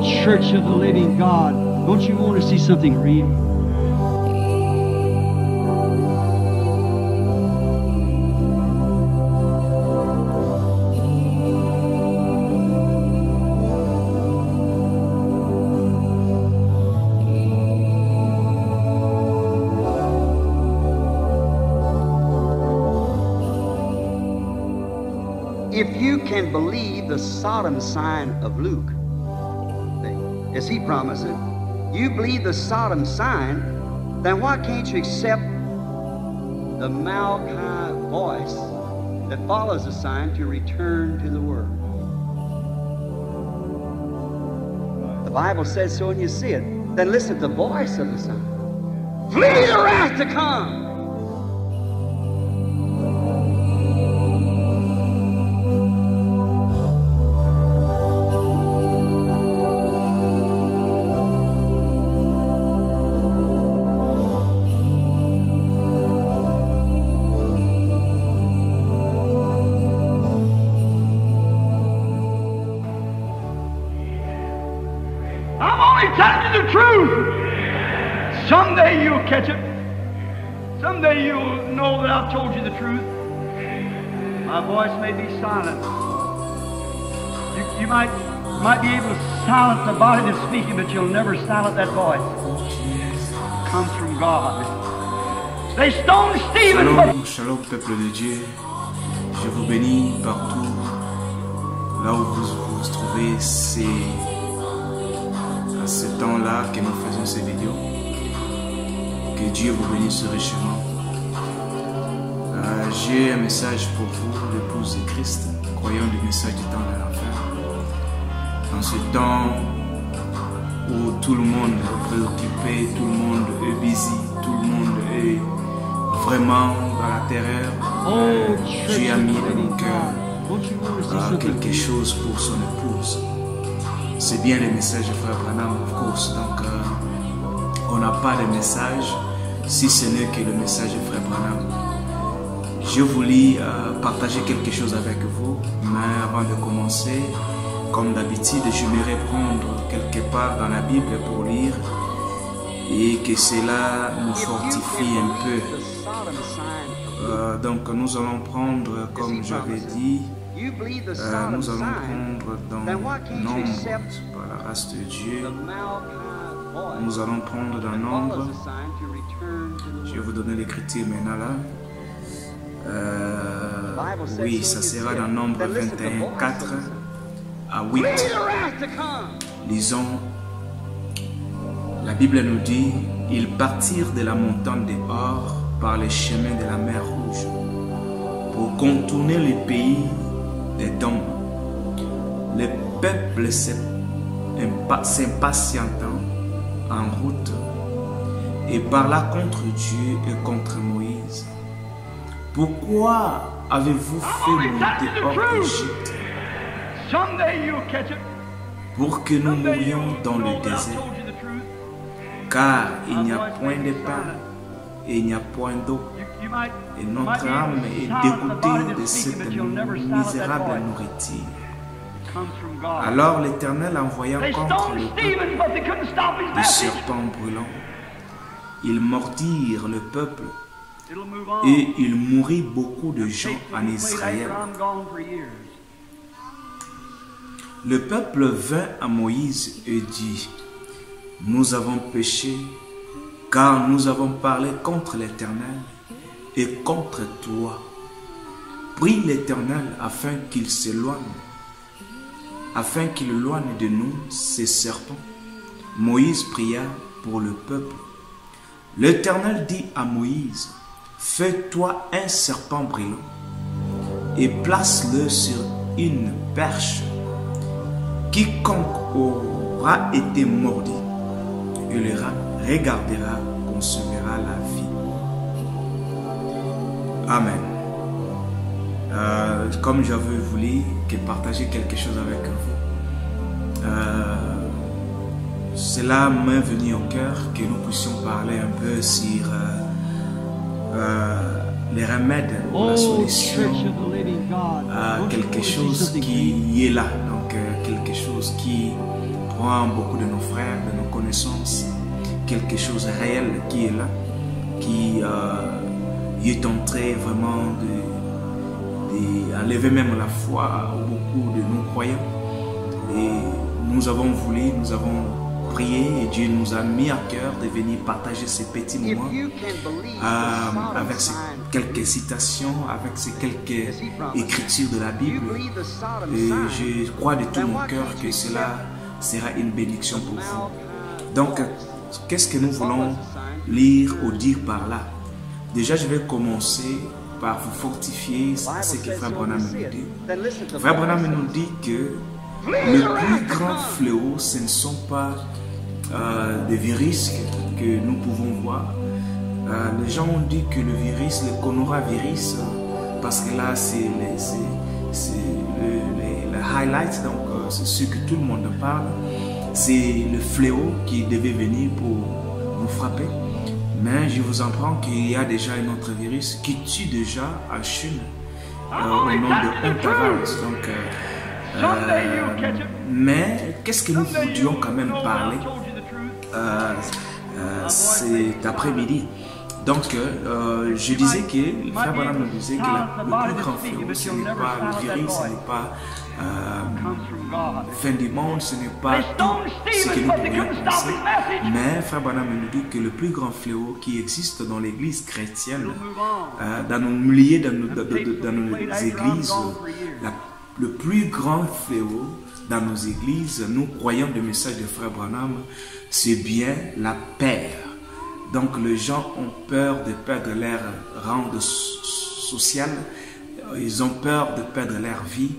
Church of the living God, don't you want to see something real? If you can believe the Sodom sign of Luke, as he promised it, you believe the Sodom sign, then why can't you accept the Malachi voice that follows the sign to return to the Word? The Bible says so and you see it. Then listen to the voice of the sign. Flee the wrath to come. The truth. Someday you'll catch it. Someday you'll know that I've told you the truth. My voice may be silent. You might be able to silence the body that's speaking, but you'll never silence that voice. It comes from God. They stoned Stephen. Shalom, shalom peuple de Dieu. Je vous bénis partout. Là où vous vous trouvez, c'est ce temps-là que nous faisons ces vidéos. Que Dieu vous bénisse richement. J'ai un message pour vous, l'épouse de Christ, croyant du message du temps de la fin. Dans ce temps où tout le monde est préoccupé, tout le monde est busy, tout le monde est vraiment dans la terreur, Dieu a mis dans mon cœur quelque chose pour son épouse. C'est bien le message de Frère Branham, of course. Donc, on n'a pas de message si ce n'est que le message de Frère Branham. Je voulais partager quelque chose avec vous, mais avant de commencer, comme d'habitude, j'aimerais prendre quelque part dans la Bible pour lire et que cela nous fortifie un peu. Donc, nous allons prendre, comme j'avais dit, nous allons prendre dans Nombre, par la grâce de Dieu. Nous allons prendre dans Nombre. Je vais vous donner l'écriture maintenant là. Oui, ça sera dans Nombre 21, 4 à 8. Lisons. La Bible nous dit, ils partirent de la montagne de Hor par les chemins de la mer Rouge pour contourner le pays des dons. Le peuple s'impatientant en route et parla contre Dieu et contre Moïse. Pourquoi avez-vous fait monter hors d'Égypte pour que nous mourions dans le désert? Car il n'y a point de pain et il n'y a point d'eau. Et notre âme est dégoûtée de cette misérable nourriture. Alors l'Éternel envoya contre le peuple des serpents brûlants. Ils mordirent le peuple et il mourit beaucoup de gens en Israël. Le peuple vint à Moïse et dit, nous avons péché car nous avons parlé contre l'Éternel et contre toi. Prie l'Éternel afin qu'il s'éloigne, afin qu'il éloigne de nous ces serpents. Moïse pria pour le peuple. L'Éternel dit à Moïse, fais-toi un serpent brûlant et place-le sur une perche. Quiconque aura été mordu, il le regardera, consommera la vie. Amen. Comme j'avais voulu partager quelque chose avec vous, cela m'est venu au cœur que nous puissions parler un peu sur les remèdes, la solution à quelque chose qui est là, donc quelque chose qui rend beaucoup de nos frères, de nos connaissances, quelque chose de réel qui est là, qui est en train vraiment d'enlever même la foi à beaucoup de nos croyants. Et nous avons voulu, nous avons prié et Dieu nous a mis à cœur de venir partager ces petits moments avec ces quelques citations, avec ces quelques écritures de la Bible. Et je crois de tout mon cœur que cela sera une bénédiction pour vous. Donc, qu'est-ce que nous voulons lire ou dire par là? Déjà, je vais commencer par vous fortifier à ce que Frère Branham nous dit. Frère Branham nous dit que le plus grand fléau, ce ne sont pas des virus que nous pouvons voir. Les gens ont dit que le virus, le coronavirus, parce que là c'est le highlight, donc c'est ce que tout le monde parle, c'est le fléau qui devait venir pour nous frapper. Mais je vous apprends qu'il y a déjà un autre virus qui tue déjà en Chine au nom de hantavirus. Donc, mais qu'est-ce que nous voudrions quand même parler cet après-midi? Donc, je disais que, Frère Branham nous disait que le plus grand fléau, ce n'est pas le virus, ce n'est pas fin du monde, ce n'est pas tout ce que nous pourrions penser. Mais Frère Branham nous dit que le plus grand fléau qui existe dans l'église chrétienne, dans nos milliers, dans nos églises, le plus grand fléau dans nos églises, nous croyons le message de Frère Branham, c'est bien la peur. Donc les gens ont peur de perdre leur rang social, ils ont peur de perdre leur vie,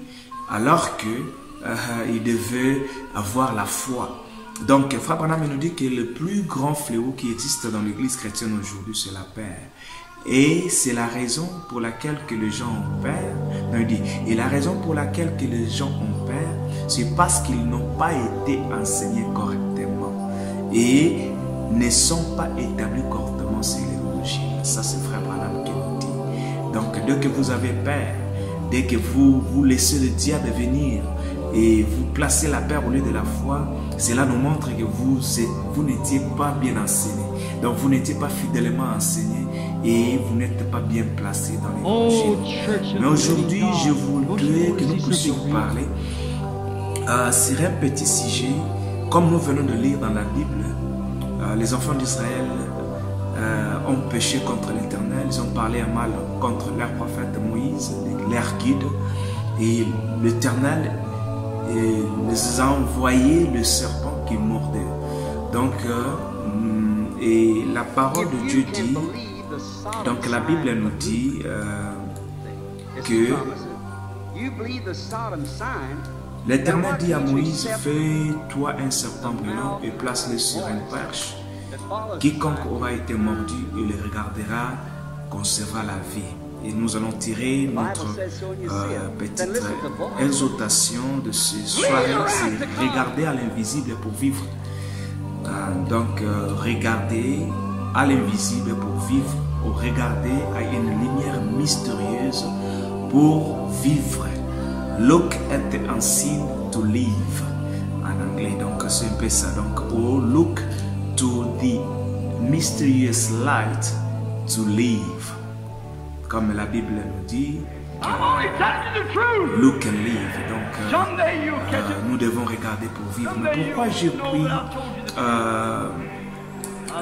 alors qu'ils devaient avoir la foi. Donc Frère Branham nous dit que le plus grand fléau qui existe dans l'église chrétienne aujourd'hui, c'est la peur. Et c'est la raison pour laquelle que les gens ont peur. Et la raison pour laquelle que les gens ont peur, c'est parce qu'ils n'ont pas été enseignés correctement et ne sont pas établis correctement sur l'évangile. Ça, c'est Frère Branham qui nous dit. Donc, dès que vous avez peur, dès que vous laissez le diable venir et vous placez la peur au lieu de la foi, cela nous montre que vous n'étiez pas bien enseigné. Donc, vous n'étiez pas fidèlement enseigné et vous n'êtes pas bien placé dans l'évangile. Mais aujourd'hui, je voudrais que nous puissions parler sur un petit sujet, comme nous venons de lire dans la Bible. Les enfants d'Israël ont péché contre l'Éternel, ils ont parlé à mal contre leur prophète Moïse, leur guide, et l'Éternel les a envoyé le serpent qui mordait. Donc, et la parole de Dieu dit, donc la Bible nous dit que l'Éternel dit à Moïse, fais-toi un serpent brûlant et place-le sur une perche. Quiconque aura été mordu et le regardera conservera la vie. Et nous allons tirer notre petite exhortation de ce soir, c'est regarder à l'invisible pour vivre. Donc, regarder à l'invisible pour vivre, ou regarder à une lumière mystérieuse pour vivre. Look at the unseen to live. En anglais, donc c'est un peu ça. Donc, oh, look to the mysterious light to live. Comme la Bible nous dit, look and live. Donc, nous devons regarder pour vivre. Mais pourquoi j'ai pris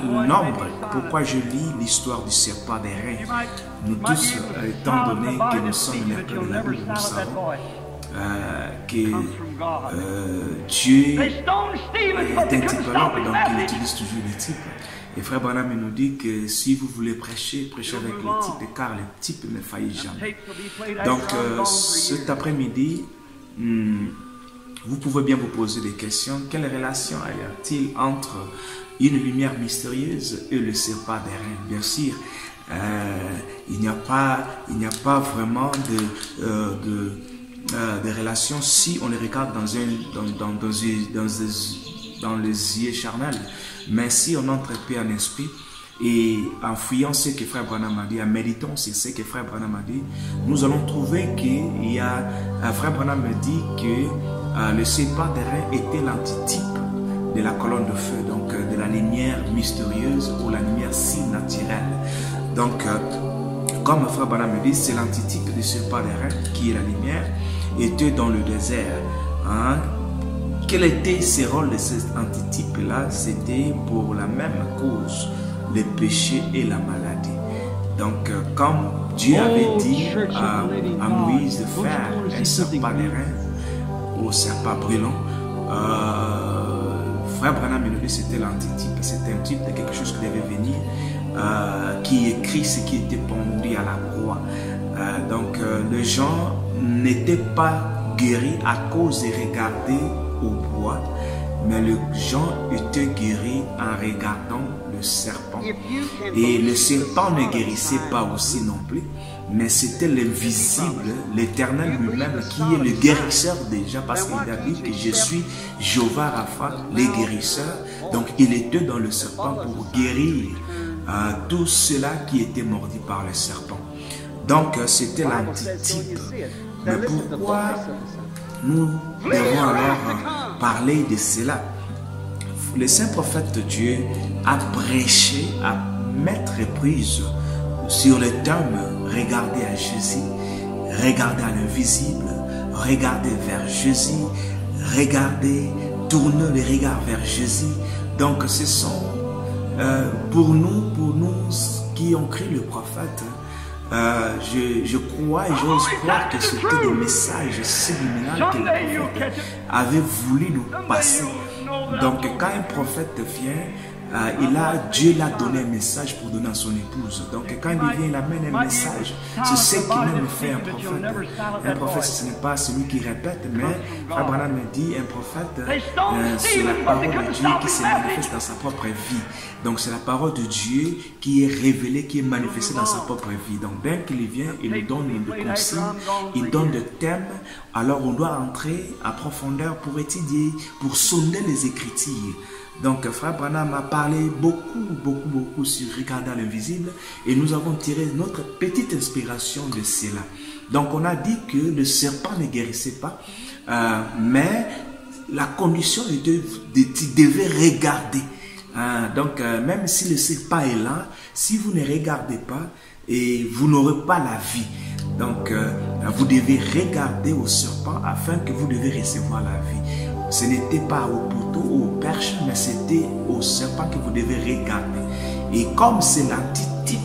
nombre, pourquoi je lis l'histoire du serpent des reins? Nous tous, étant donné que nous sommes les pères de la Bible, nous savons que Dieu est un typologue, donc il utilise toujours les types. Et Frère Branham nous dit que si vous voulez prêcher, prêchez avec les types, car les types ne faillissent jamais. Donc cet après-midi, vous pouvez bien vous poser des questions. Quelle relation y a-t-il entre une lumière mystérieuse et le serpent des reins? Bien sûr, il n'y a pas vraiment de relation si on les regarde dans les yeux charnels. Mais si on entre peu en esprit et en fouillant ce que Frère Branham a dit, en méditant sur ce que Frère Branham a dit, nous allons trouver qu'il y a, Frère Branham me dit que le serpent des reins était l'antitype de la colonne de feu, donc de la lumière mystérieuse ou la lumière si naturelle. Donc, comme Frère Branham me dit, c'est l'antitype du serpent d'airain qui est la lumière, était dans le désert. Hein? Quel était ce rôle de cet antitype-là? C'était pour la même cause, le péché et la maladie. Donc, comme Dieu avait dit à Moïse de faire un serpent d'airain, au serpent brûlant, Frère Branham me dit c'était l'antitype, c'était un type de quelque chose qui devait venir, qui écrit ce qui était pendu à la croix. Donc, les gens n'étaient pas guéris à cause de regarder au bois, mais les gens étaient guéris en regardant le serpent. Et le serpent ne guérissait pas aussi non plus, mais c'était l'invisible, l'Éternel lui-même qui est le guérisseur déjà, parce qu'il a dit que je suis Jéhovah Rapha, le guérisseur. Donc il était dans le serpent pour guérir tout cela qui était mordu par le serpent. Donc c'était l'antitype. Mais pourquoi nous devons alors parler de cela? Le saint prophète de Dieu a prêché à mettre prise sur le terme regarder à Jésus, regarder à l'invisible, regarder vers Jésus, regarder, tourner le regard vers Jésus. Donc ce sont pour nous qui ont cru le prophète, je crois et j'ose croire que c'était des messages subliminaux que le prophète avait voulu nous passer. Donc quand un prophète vient, Dieu l'a donné un message pour donner à son épouse. Donc quand il vient, il amène un message. C'est ce qui même fait un prophète. Un prophète, ce n'est pas celui qui répète, mais Frère Branham me dit, un prophète, c'est la parole de Dieu qui se manifeste dans sa propre vie. Donc c'est la parole de Dieu qui est révélée, qui est manifestée dans sa propre vie. Donc dès qu'il vient, il nous donne des consignes, il donne des thèmes. Alors on doit entrer à profondeur pour étudier, pour sonder les Écritures. Donc Frère Branham a parlé beaucoup sur regarder l'invisible, et nous avons tiré notre petite inspiration de cela. Donc on a dit que le serpent ne guérissait pas, mais la condition était tu devais regarder. Donc même si le serpent est là, si vous ne regardez pas, et vous n'aurez pas la vie. Donc vous devez regarder au serpent afin que vous devez recevoir la vie. Ce n'était pas au poteau ou au perche, mais c'était au serpent que vous devez regarder. Et comme c'est l'antitype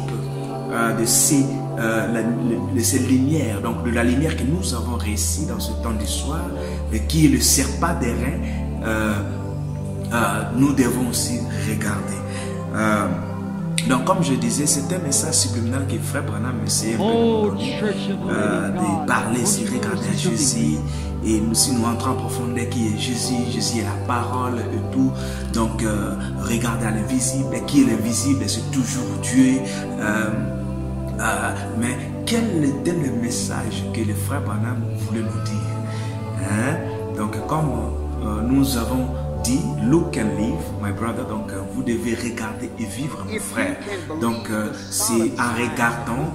de ces lumières, donc de la lumière que nous avons réussi dans ce temps du soir, qui est le serpent d'airain, nous devons aussi regarder. Donc comme je disais, c'est un message subliminal que Frère Branham essayait de parler sur regarder à Jésus. Et si nous entrons en profondeur qui est Jésus, Jésus est la parole et tout. Donc regarder à l'invisible. Et qui est l'invisible? C'est toujours Dieu. Mais quel était le message que le Frère Branham voulait nous dire? Donc comme nous avons dit, look and live, my brother. Donc vous devez regarder et vivre, mon frère. Donc c'est en regardant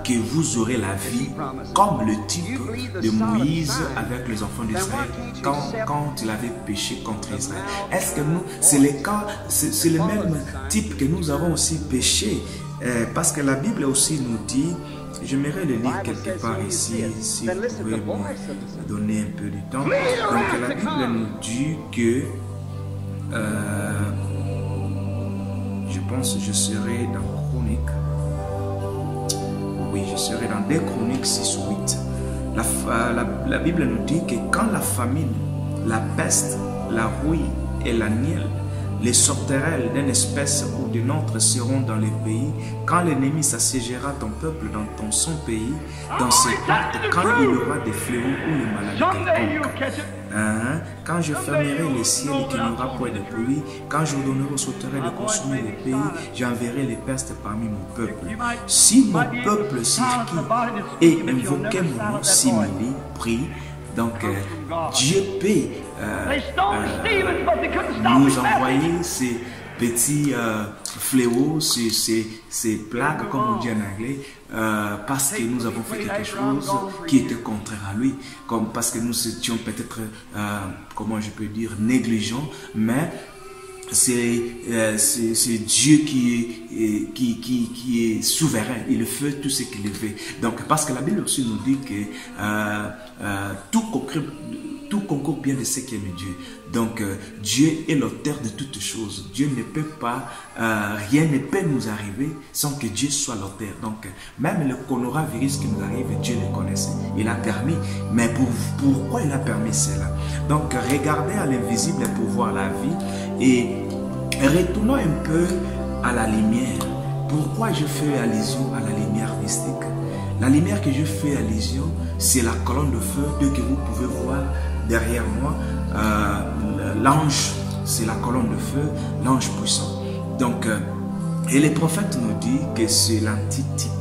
que vous aurez la vie, comme le type de Moïse avec les enfants d'Israël quand il avait péché contre Israël. Est-ce que nous, c'est le même type que nous avons aussi péché? Parce que la Bible aussi nous dit, j'aimerais le lire quelque part ici, si vous pouvez me donner un peu de temps. Donc la Bible nous dit que, je pense que je serai dans Chronique, oui, je serai dans 2 Chroniques 6 ou 8. La Bible nous dit que quand la famine, la peste, la rouille et la nielle, les sauterelles d'une espèce ou d'une autre seront dans les pays, quand l'ennemi s'assiégera ton peuple dans son pays, dans ses portes, quand il y aura des fléaux ou des maladies quelconques. Quand je fermerai les ciels et qu'il n'y aura point de pluie, quand je donnerai aux sauterelles de consommer les pays, j'enverrai les pestes parmi mon peuple. Si mon peuple circuit et invoquait mon nom, simili, prie, donc Dieu peut nous envoyer petits fléaux, ces plagues, comme on dit en anglais, parce que nous avons fait quelque chose qui était contraire à lui, comme parce que nous étions peut-être, comment je peux dire, négligents, mais c'est Dieu qui est souverain. Il fait tout ce qu'il veut. Donc, parce que la Bible aussi nous dit que tout concourt bien de ce qui aime Dieu. Donc, Dieu est l'auteur de toutes choses. Dieu ne peut pas, rien ne peut nous arriver sans que Dieu soit l'auteur. Donc, même le coronavirus qui nous arrive, Dieu le connaissait. Il a permis. Mais pourquoi il a permis cela? Donc, regardez à l'invisible pour voir la vie. Et retournons un peu à la lumière. Pourquoi je fais allusion à la lumière mystique? La lumière que je fais allusion, c'est la colonne de feu que vous pouvez voir derrière moi. L'ange, c'est la colonne de feu, l'ange puissant. Donc, et les prophètes nous disent que c'est l'antitype.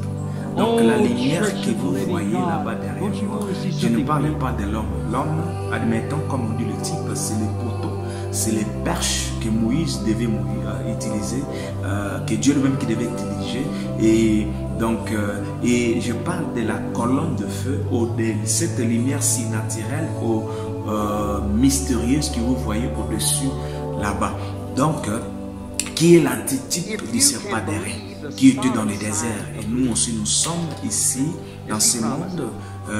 Donc, la lumière que vous voyez là-bas derrière moi, je ne parle pas de l'homme. L'homme, admettons, comme on dit le type, c'est les poteaux. C'est les perches que Moïse devait utiliser, que Dieu lui-même qui devait utiliser. Et donc, et je parle de la colonne de feu, de cette lumière si naturelle, mystérieuse que vous voyez au-dessus là-bas. Donc, qui est l'antitype du serpent d'airain, qui était dans le désert. Et nous aussi, nous sommes ici, dans ce monde.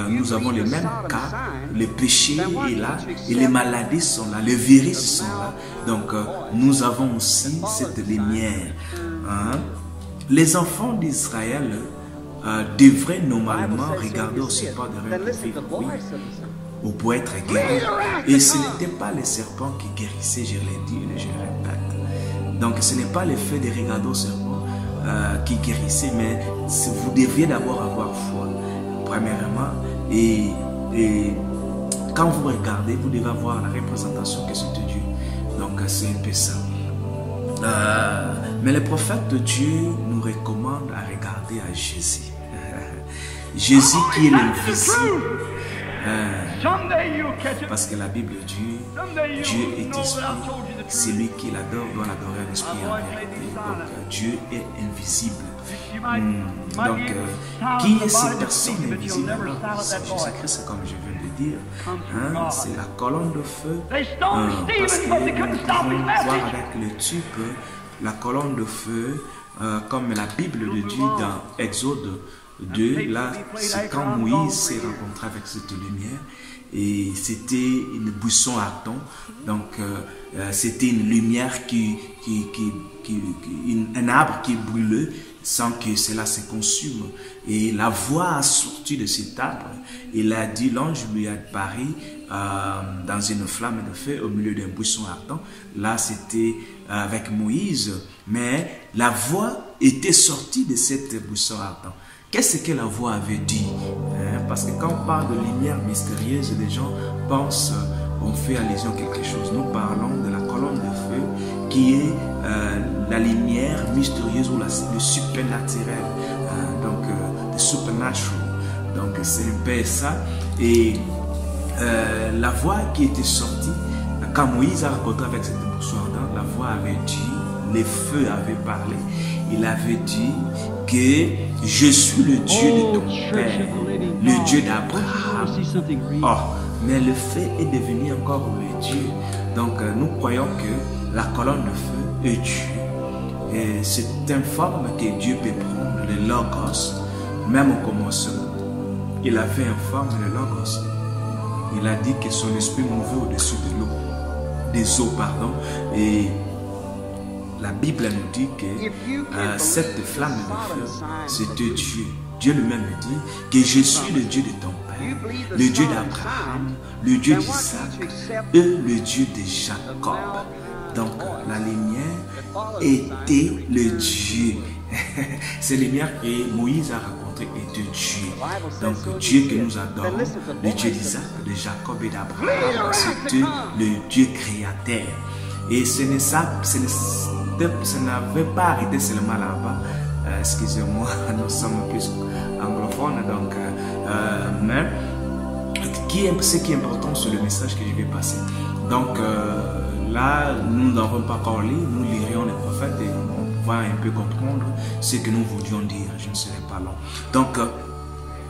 Nous avons les mêmes cas, le péché est là, et les maladies sont là, les virus sont là. Donc, nous avons aussi cette lumière. Hein? Les enfants d'Israël devraient normalement regarder au serpent d'airain pour vivre, oui, ou pour être guéris. Et ce n'était pas les serpents qui guérissaient, je l'ai dit et je le répète. Donc, ce n'est pas le fait de regarder au serpent qui guérissait, mais vous deviez d'abord avoir foi, premièrement. Et quand vous regardez, vous devez avoir la représentation que c'est de Dieu. Donc, c'est un peu ça. Mais le prophète de Dieu nous recommande à regarder à Jésus. Jésus qui est l'invisible. Parce que la Bible dit, Dieu est esprit. Celui qui l'adore doit l'adorer en esprit et en vérité. Donc, Dieu est invisible. Donc, qui est cette personne invisible? C'est Jésus-Christ, comme je viens de dire. Hein? C'est la colonne de feu. Parce que nous pouvons voir avec le type, la colonne de feu, comme la Bible le dit dans Exode 2, là, c'est quand Moïse s'est rencontré avec cette lumière. Et c'était une buisson ardent. Donc, c'était une lumière un arbre qui brûlait sans que cela se consume. Et la voix a sorti de cet arbre. Il a dit, l'ange lui a apparu dans une flamme de feu au milieu d'un buisson ardent. Là, c'était avec Moïse. Mais la voix était sortie de cette buisson ardent. Qu'est-ce que la voix avait dit? Parce que quand on parle de lumière mystérieuse, les gens pensent, on fait allusion à quelque chose. Nous parlons de la colonne de feu qui est la lumière mystérieuse ou le supernaturel. Donc, le supernatural. Donc, c'est un peu ça. Et la voix qui était sortie, quand Moïse a rencontré avec cette buisson ardente, la voix avait dit, les feux avaient parlé. Il avait dit que je suis le Dieu de ton père, le Dieu d'Abraham. Oh, mais le fait est devenu encore le Dieu. Donc nous croyons que la colonne de feu est Dieu. Et c'est une forme que Dieu peut prendre, le Logos, même au commencement. Il avait une forme, le Logos. Il a dit que son esprit mouvait au-dessus de l'eau, des eaux, pardon. Et la Bible nous dit que cette flamme de feu, c'était Dieu. Dieu lui-même dit que je suis le Dieu de ton père, le Dieu d'Abraham, le Dieu d'Isaac et le Dieu de Jacob. Donc la lumière était le Dieu. Cette lumière que Moïse a rencontrée était Dieu. Donc Dieu que nous adorons, le Dieu d'Isaac, de Jacob et d'Abraham, c'était le Dieu créateur. Et ce n'avait pas arrêté seulement là-bas. Excusez-moi, nous sommes plus anglophones. Donc, mais ce qui est important, c'est le message que je vais passer. Donc, là, nous n'avons pas encore lu, nous lirions les prophètes et on va un peu comprendre ce que nous voulions dire. Je ne serai pas long. Donc,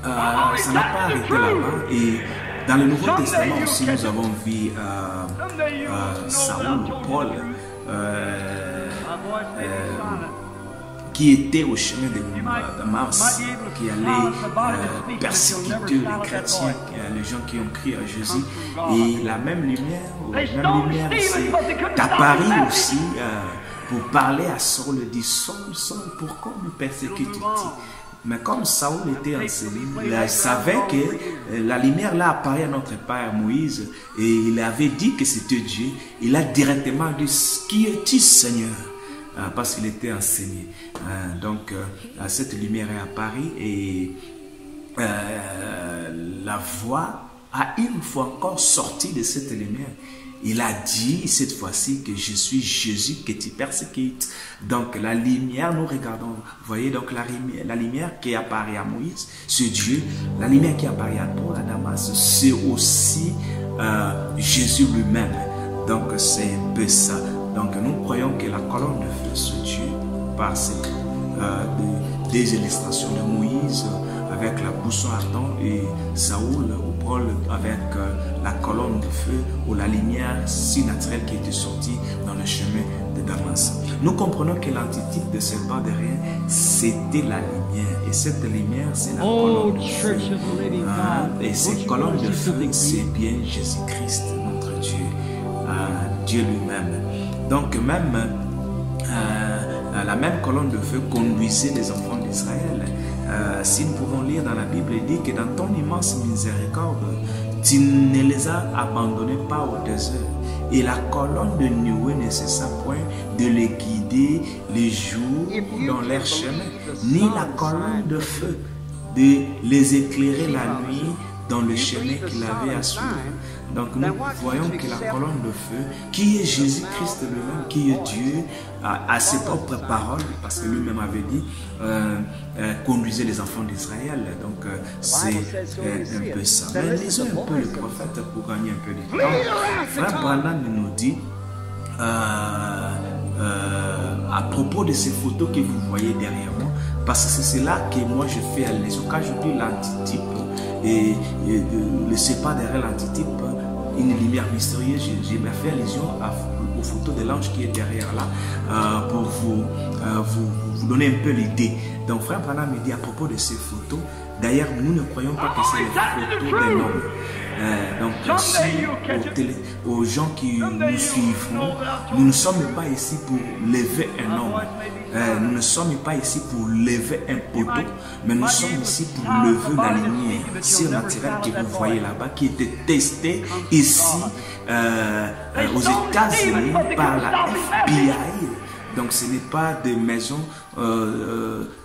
ça n'a pas arrêté là-bas. Et dans le Nouveau Testament aussi, nous avons vu Saül, Paul, qui était au chemin de Mars, qui allait persécuter les chrétiens, les gens qui ont crié à Jésus. Et la même lumière s'est apparue aussi pour parler à Saül. Il dit, Saul, pourquoi me persécutes-tu? Mais comme Saül était enseigné, il savait que la lumière là apparaît à notre père Moïse et il avait dit que c'était Dieu. Il a directement dit, qui es-tu, Seigneur? Parce qu'il était enseigné. Donc, cette lumière est apparue et la voix a une fois encore sorti de cette lumière. Il a dit cette fois-ci que je suis Jésus que tu persécutes. Donc la lumière, nous regardons, vous voyez donc la lumière qui apparaît à Moïse, c'est Dieu. La lumière qui apparaît à Paul, à Damas, c'est aussi Jésus lui-même. Donc c'est un peu ça. Donc nous croyons que la colonne de feu, c'est Dieu, par des illustrations de Moïse, avec la boussole ardente et Saül ou Paul avec la colonne de feu ou la lumière si naturelle qui était sortie dans le chemin de Damas. Nous comprenons que l'antitype de ce pas de rien, c'était la lumière. Et cette lumière, c'est la colonne de feu. Et cette colonne de feu, c'est bien Jésus-Christ, notre Dieu, Dieu lui-même. Donc même la même colonne de feu conduisait les enfants d'Israël. Si nous pouvons lire dans la Bible, il dit que dans ton immense miséricorde, tu ne les as abandonnés pas au désert. Et la colonne de nuée ne cessa point de les guider les jours dans leur chemin, ni la colonne de feu de les éclairer la nuit dans le chemin qu'il avait à suivre. Donc nous voyons que la colonne de feu, qui est Jésus-Christ lui-même, qui est Dieu, à ses propres paroles, parce que lui-même avait dit, conduisez les enfants d'Israël. Donc c'est un peu ça. Mais lisons un peu le prophète pour gagner un peu de temps. Frère Branham nous dit, à propos de ces photos que vous voyez derrière moi, parce que c'est cela que moi je fais allusion. Quand je dis l'antitype, et le sépare derrière l'antitype, une lumière mystérieuse, j'ai fait allusion aux photos de l'ange qui est derrière là, pour vous donner un peu l'idée. Donc frère Branham me dit à propos de ces photos, d'ailleurs nous ne croyons pas que c'est les photos d'un homme. Donc si aux gens qui nous suivront, nous ne sommes pas ici pour lever un homme, nous ne sommes pas ici pour lever un poteau, mais nous sommes ici pour lever la lumière surnaturelle que vous voyez là-bas, qui était testée ici aux États-Unis par la FBI. Donc ce n'est pas des maisons,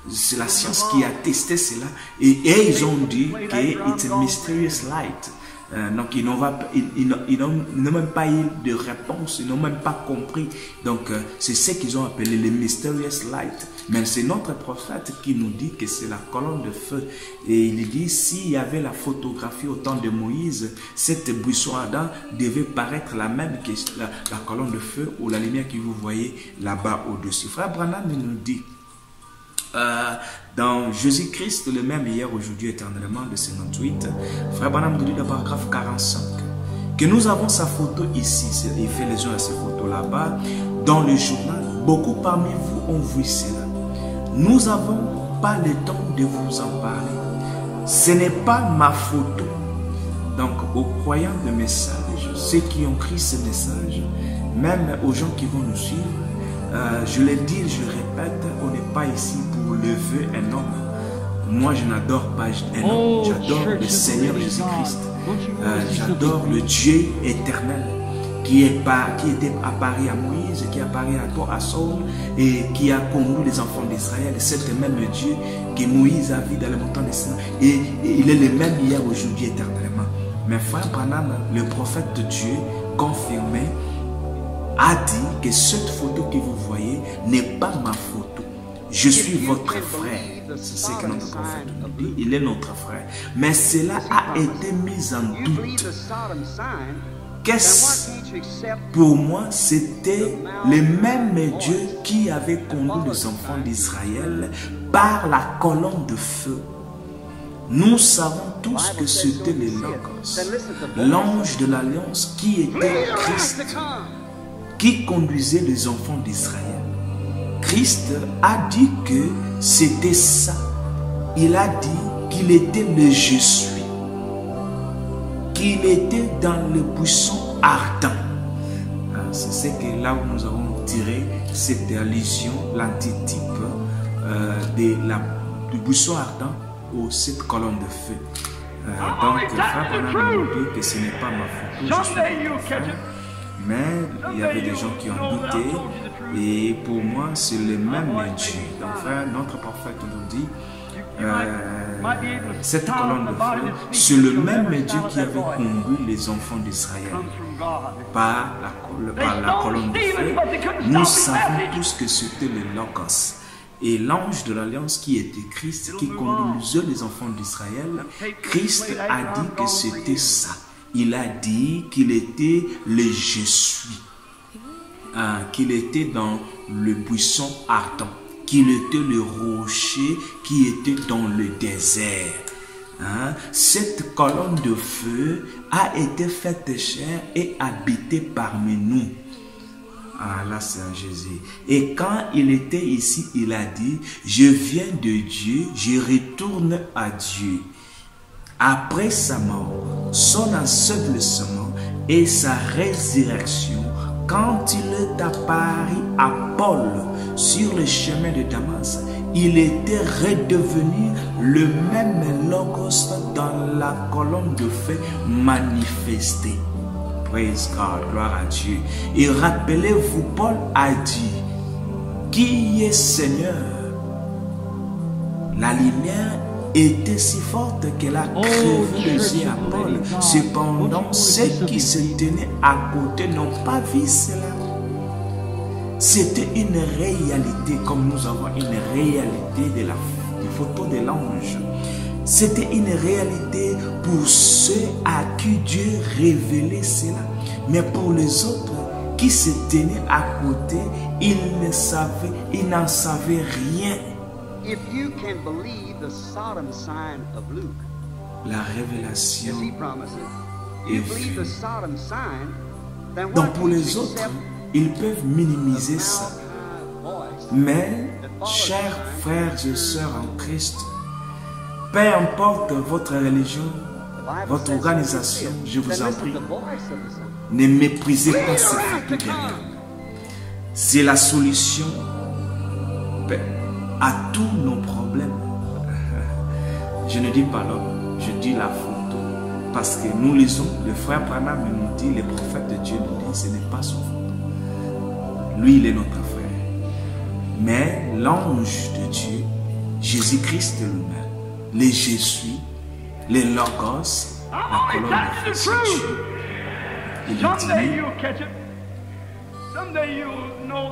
c'est la science qui a testé cela. Et ils ont dit que it's a mysterious light. Donc ils n'ont même pas eu de réponse, ils n'ont même pas compris. Donc c'est ce qu'ils ont appelé le mysterious light. Mais c'est notre prophète qui nous dit que c'est la colonne de feu. Et il dit, s'il y avait la photographie au temps de Moïse, cette buisson ardent devait paraître la même que la colonne de feu ou la lumière que vous voyez là-bas au-dessus. Frère Branham nous dit, dans Jésus-Christ, le même hier, aujourd'hui, éternellement, de 58, Frère Branham nous dit dans le paragraphe 45 que nous avons sa photo ici. Il fait allusion à cette photo là-bas. Dans le journal, beaucoup parmi vous ont vu cela. Nous n'avons pas le temps de vous en parler. Ce n'est pas ma photo. Donc, aux croyants de message, ceux qui ont pris ce message, même aux gens qui vont nous suivre, je le dis, je le répète, on n'est pas ici pour lever un homme. Moi, je n'adore pas un homme, j'adore le Seigneur Jésus-Christ. J'adore le Dieu éternel qui était apparu à Moïse, qui est apparu à Saul et qui a conduit les enfants d'Israël. C'est le même Dieu que Moïse a vu dans le montant des Sinaï. Et il est le même hier, aujourd'hui, éternellement. Mais frère Branham, le prophète de Dieu, confirmé, a dit que cette photo que vous voyez n'est pas ma photo. Je suis votre frère. C'est ce que notre prophète nous dit. Il est notre frère. Mais cela a été mis en doute. qu'est-ce pour moi? C'était le même Dieu qui avait conduit les enfants d'Israël par la colonne de feu. Nous savons tous que c'était le Logos, l'ange de l'alliance qui était Christ, qui conduisait les enfants d'Israël. Christ a dit que c'était ça. Il a dit qu'il était le je suis, qu'il était dans le buisson ardent. C'est ce que là où nous avons tiré cette allusion, l'antitype du buisson ardent ou cette colonne de feu. Donc, frère Branham nous dit que ce n'est pas ma photo, je suis votre frère. Mais il y avait des gens qui ont douté, et pour moi, c'est le même Dieu. Donc, frère, notre prophète nous dit, cette colonne de feu, c'est le même Dieu qui avait conduit les enfants d'Israël par la colonne de feu. Nous savons tous que c'était le Logos. Et l'ange de l'alliance qui était Christ, qui conduisait les enfants d'Israël, Christ a dit que c'était ça. Il a dit qu'il était le je suis, qu'il était dans le buisson ardent, qu'il était le rocher qui était dans le désert. Cette colonne de feu a été faite chair et habitée parmi nous. Là c'est en Jésus. Et quand il était ici, il a dit, je viens de Dieu, je retourne à Dieu. Après sa mort, son ensevelissement et sa résurrection, quand il est apparu à Paul sur le chemin de Damas, il était redevenu le même Logos dans la colonne de feu manifestée. Praise God, gloire à Dieu. Et rappelez-vous, Paul a dit, qui est Seigneur? La lumière était si forte qu'elle a crevé les yeux à Paul. Cependant, ceux qui se tenaient à côté n'ont pas vu cela. C'était une réalité, comme nous avons une réalité de la photo de l'ange. C'était une réalité pour ceux à qui Dieu révélait cela. Mais pour les autres qui se tenaient à côté, ils n'en savaient rien. If you can believe the Sodom sign of Luke, La révélation as he promises, est you believe the vue. Sodom sign, then Donc what pour can you les autres, accept ils peuvent minimiser ça. the voice Mais, chers frères et sœurs en Christ, peu importe votre religion, votre organisation, je vous en prie, ne méprisez pas ce photo derrière. C'est la solution à tous nos problèmes. Je ne dis pas l'homme, je dis la photo. Parce que nous lisons, le frère Branham nous dit, les prophètes de Dieu nous disent, ce n'est pas son photo. Lui, il est notre frère. Mais l'ange de Dieu, Jésus-Christ lui-même, le je suis, le Logos, la colonne de feu, c'est Dieu. Il dit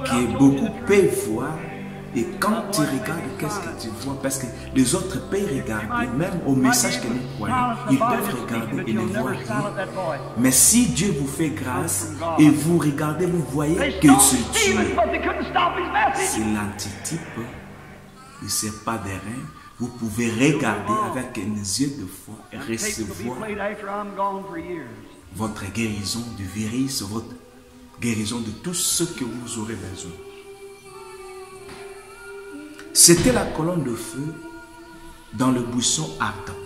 que beaucoup peuvent voir, et quand tu regardes, qu'est-ce que tu vois? Parce que les autres peuvent regarder, même au message que nous croyons, ils peuvent regarder et ne voient rien. Mais si Dieu vous fait grâce et vous regardez, vous voyez que c'est Dieu. C'est l'antitype du serpent d'airain. Vous pouvez regarder avec les yeux de foi et recevoir votre guérison du virus, votre guérison de tout ce que vous aurez besoin. C'était la colonne de feu dans le buisson ardent.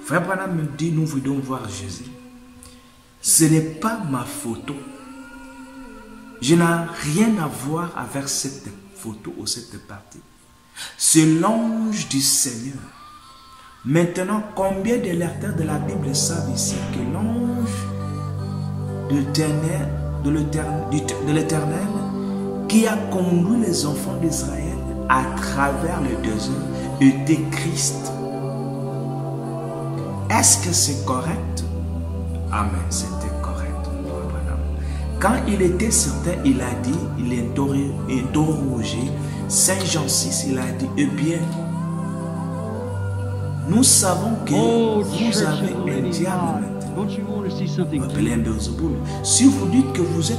Frère Branham me dit, nous voulons voir Jésus. Ce n'est pas ma photo. Je n'ai rien à voir avec cette photo ou cette partie. C'est l'ange du Seigneur. Maintenant, combien de lecteurs de la Bible savent ici que l'ange de l'Éternel qui a conduit les enfants d'Israël à travers le désert était Christ? Est-ce que c'est correct? Amen, c'était correct. Quand il était certain, il a dit, il est interrogé, Saint Jean 6, il a dit, eh bien, nous savons que vous avez un diable maintenant. Don't you want to see something? Appelez un Beelzeboul. Si vous dites que vous êtes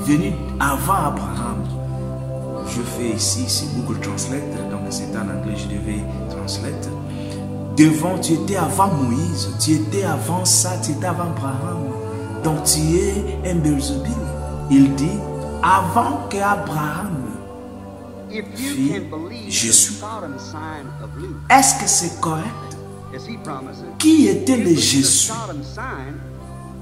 venu avant Abraham, je fais ici Google Translate, donc c'est en anglais, je devais translate. Devant, tu étais avant Moïse, tu étais avant ça, tu étais avant Abraham. Donc tu es un Beelzeboul. Il dit, avant qu'Abraham fit, je suis. Est-ce que c'est correct? Qui était le Jésus?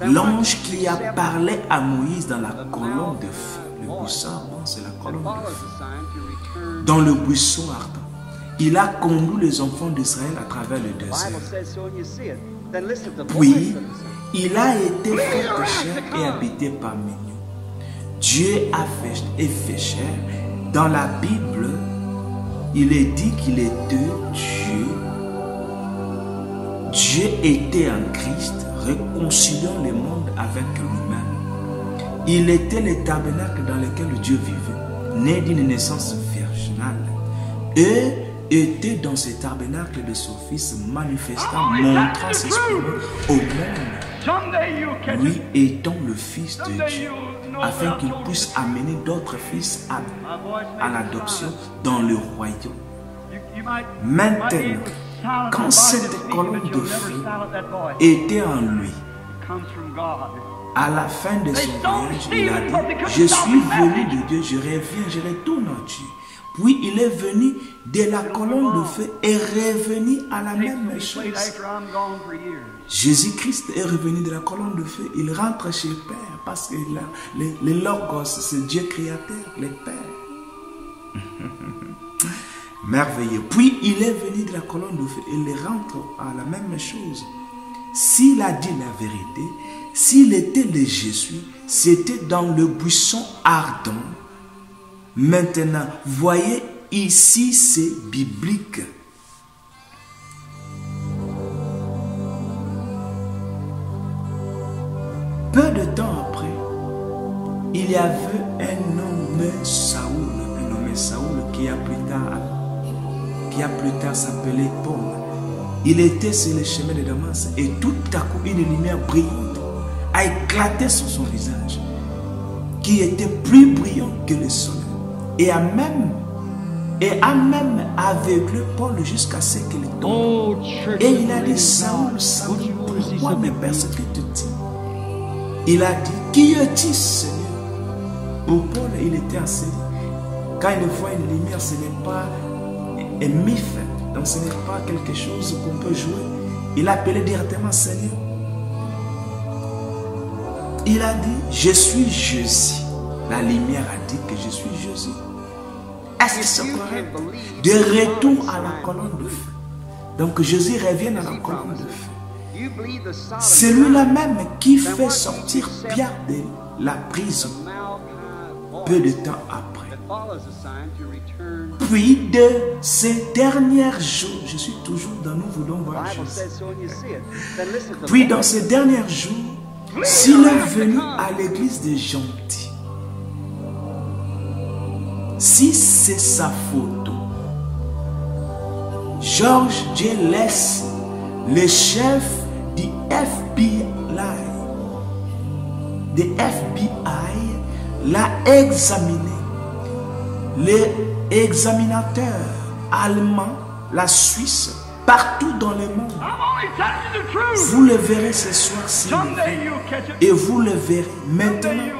L'ange qui a parlé à Moïse dans la colonne de feu. Le buisson ardent, c'est la colonne de feu. Dans le buisson ardent. Il a conduit les enfants d'Israël à travers le désert. Puis, il a été fait pécheur et habité parmi nous. Dieu a fait chair. Dans la Bible, il est dit qu'il était Dieu. Dieu était en Christ, réconciliant le monde avec lui-même. Il était le tabernacle dans lequel Dieu vivait, né d'une naissance virginale. Et était dans ce tabernacle de son Fils, manifestant, montrant ses exprimant au monde, lui étant le Fils de Dieu, afin qu'il puisse amener d'autres fils à l'adoption dans le royaume. Maintenant, quand cette colonne de feu était en lui, à la fin de son voyage, il a dit, je suis venu de Dieu, je reviens, je retourne à Dieu. Puis il est venu de la colonne de feu et revenu à la même chose. Jésus-Christ est revenu de la colonne de feu, il rentre chez le Père parce que le Logos, c'est Dieu créateur, le Père. Merveilleux. Puis il est venu de la colonne de feu et il rentre à la même chose. S'il a dit la vérité, s'il était le Jésus, c'était dans le buisson ardent. Maintenant, voyez ici, c'est biblique. Peu de temps après, il y avait un nommé Saoul qui a plus tard s'appelé Paul. Il était sur le chemin de Damas et tout à coup une lumière brillante a éclaté sur son visage, qui était plus brillant que le soleil, et a même aveuglé Paul jusqu'à ce qu'il tombe. Et il a dit, Saoul, Saoul, pourquoi me persécutes-tu? Il a dit, qui es-tu, Seigneur? Pour Paul, il était assis. Quand il voit une lumière, ce n'est pas un mythe, donc ce n'est pas quelque chose qu'on peut jouer. Il appelait directement Seigneur. Il a dit, je suis Jésus. La lumière a dit que je suis Jésus. Est-ce que c'est correct? De retour à la colonne de feu. Donc Jésus revient à la colonne de feu. C'est lui-là même qui fait sortir Pierre de la prison peu de temps après. Puis de ces derniers jours, je suis toujours dans nous voulons voir Jésus. Puis dans ces derniers jours, s'il est venu à l'église des gentils, si c'est sa photo, George J. Lass, le chef du FBI, l'a examiné. Les examinateurs allemands, la Suisse, partout dans le monde. Vous le verrez ce soir et vous le verrez maintenant.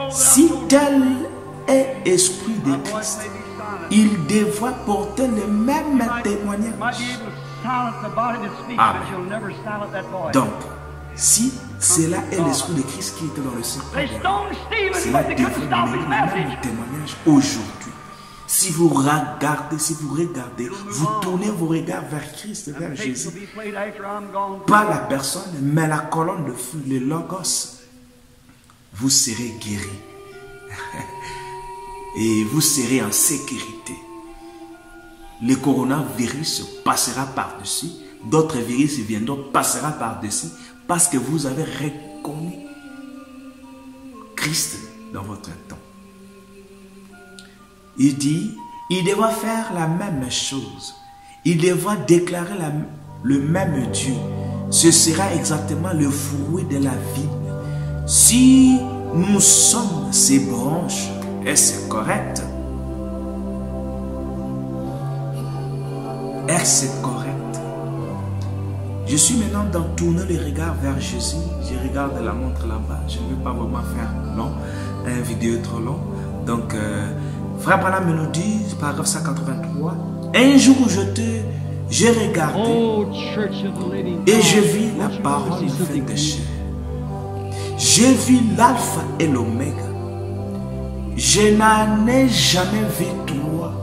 Si tel est l'esprit de Christ, il devra porter le même témoignage. Amen. Donc, si cela est l'esprit de Christ qui était dans le secret, cela devrait donner le même témoignage aujourd'hui. Si vous regardez, vous tournez vos regards vers Christ, vers Jésus, pas la personne, mais la colonne de feu, le Logos, vous serez guéri. Et vous serez en sécurité. Le coronavirus passera par-dessus, d'autres virus viendront, passera par-dessus, parce que vous avez reconnu Christ dans votre temps. Il dit, il devra faire la même chose. Il devra déclarer le même Dieu. ce sera exactement le fruit de la vie. Si nous sommes ces branches, est-ce correct? Est-ce correct? Je suis maintenant dans tourner le regard vers Jésus. Je regarde la montre là-bas. Je ne veux pas vraiment faire long, une vidéo trop long. Donc, Frère Branham nous dit, paragraphe 183, un jour j'ai regardé et je vis la parole faite de chair. J'ai vu l'alpha et l'oméga. Je n'en ai jamais vu 3,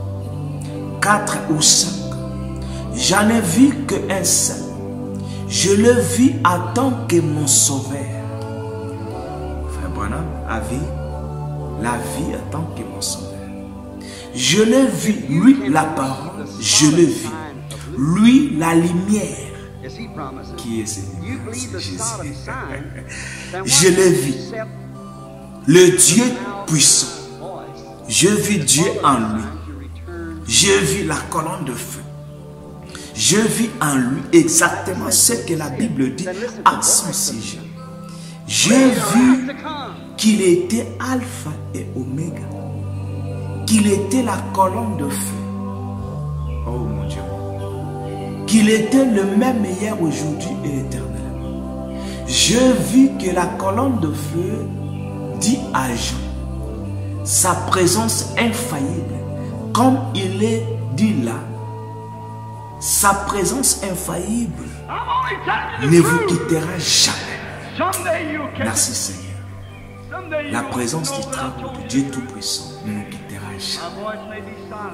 4 ou 5. J'en ai vu qu'un seul. Je le vis en tant que mon sauveur. Frère Branham a vu la vie en tant que mon sauveur. Je le vis, lui la parole, je le vis. Lui la lumière. Qui est cette lumière? C'est Jésus. Je le vis. Le Dieu puissant. Je vis Dieu en lui. Je vis la colonne de feu. Je vis en lui exactement ce que la Bible dit à son sujet. J'ai vu qu'il était alpha et oméga. Qu'il était la colonne de feu. Oh mon Dieu. Qu'il était le même hier, aujourd'hui et éternellement. Je vis que la colonne de feu dit à Jean sa présence infaillible. Comme il est dit là, sa présence infaillible ne vous quittera jamais. Merci Seigneur. La présence du trône de Dieu Tout-Puissant ne nous quittera jamais.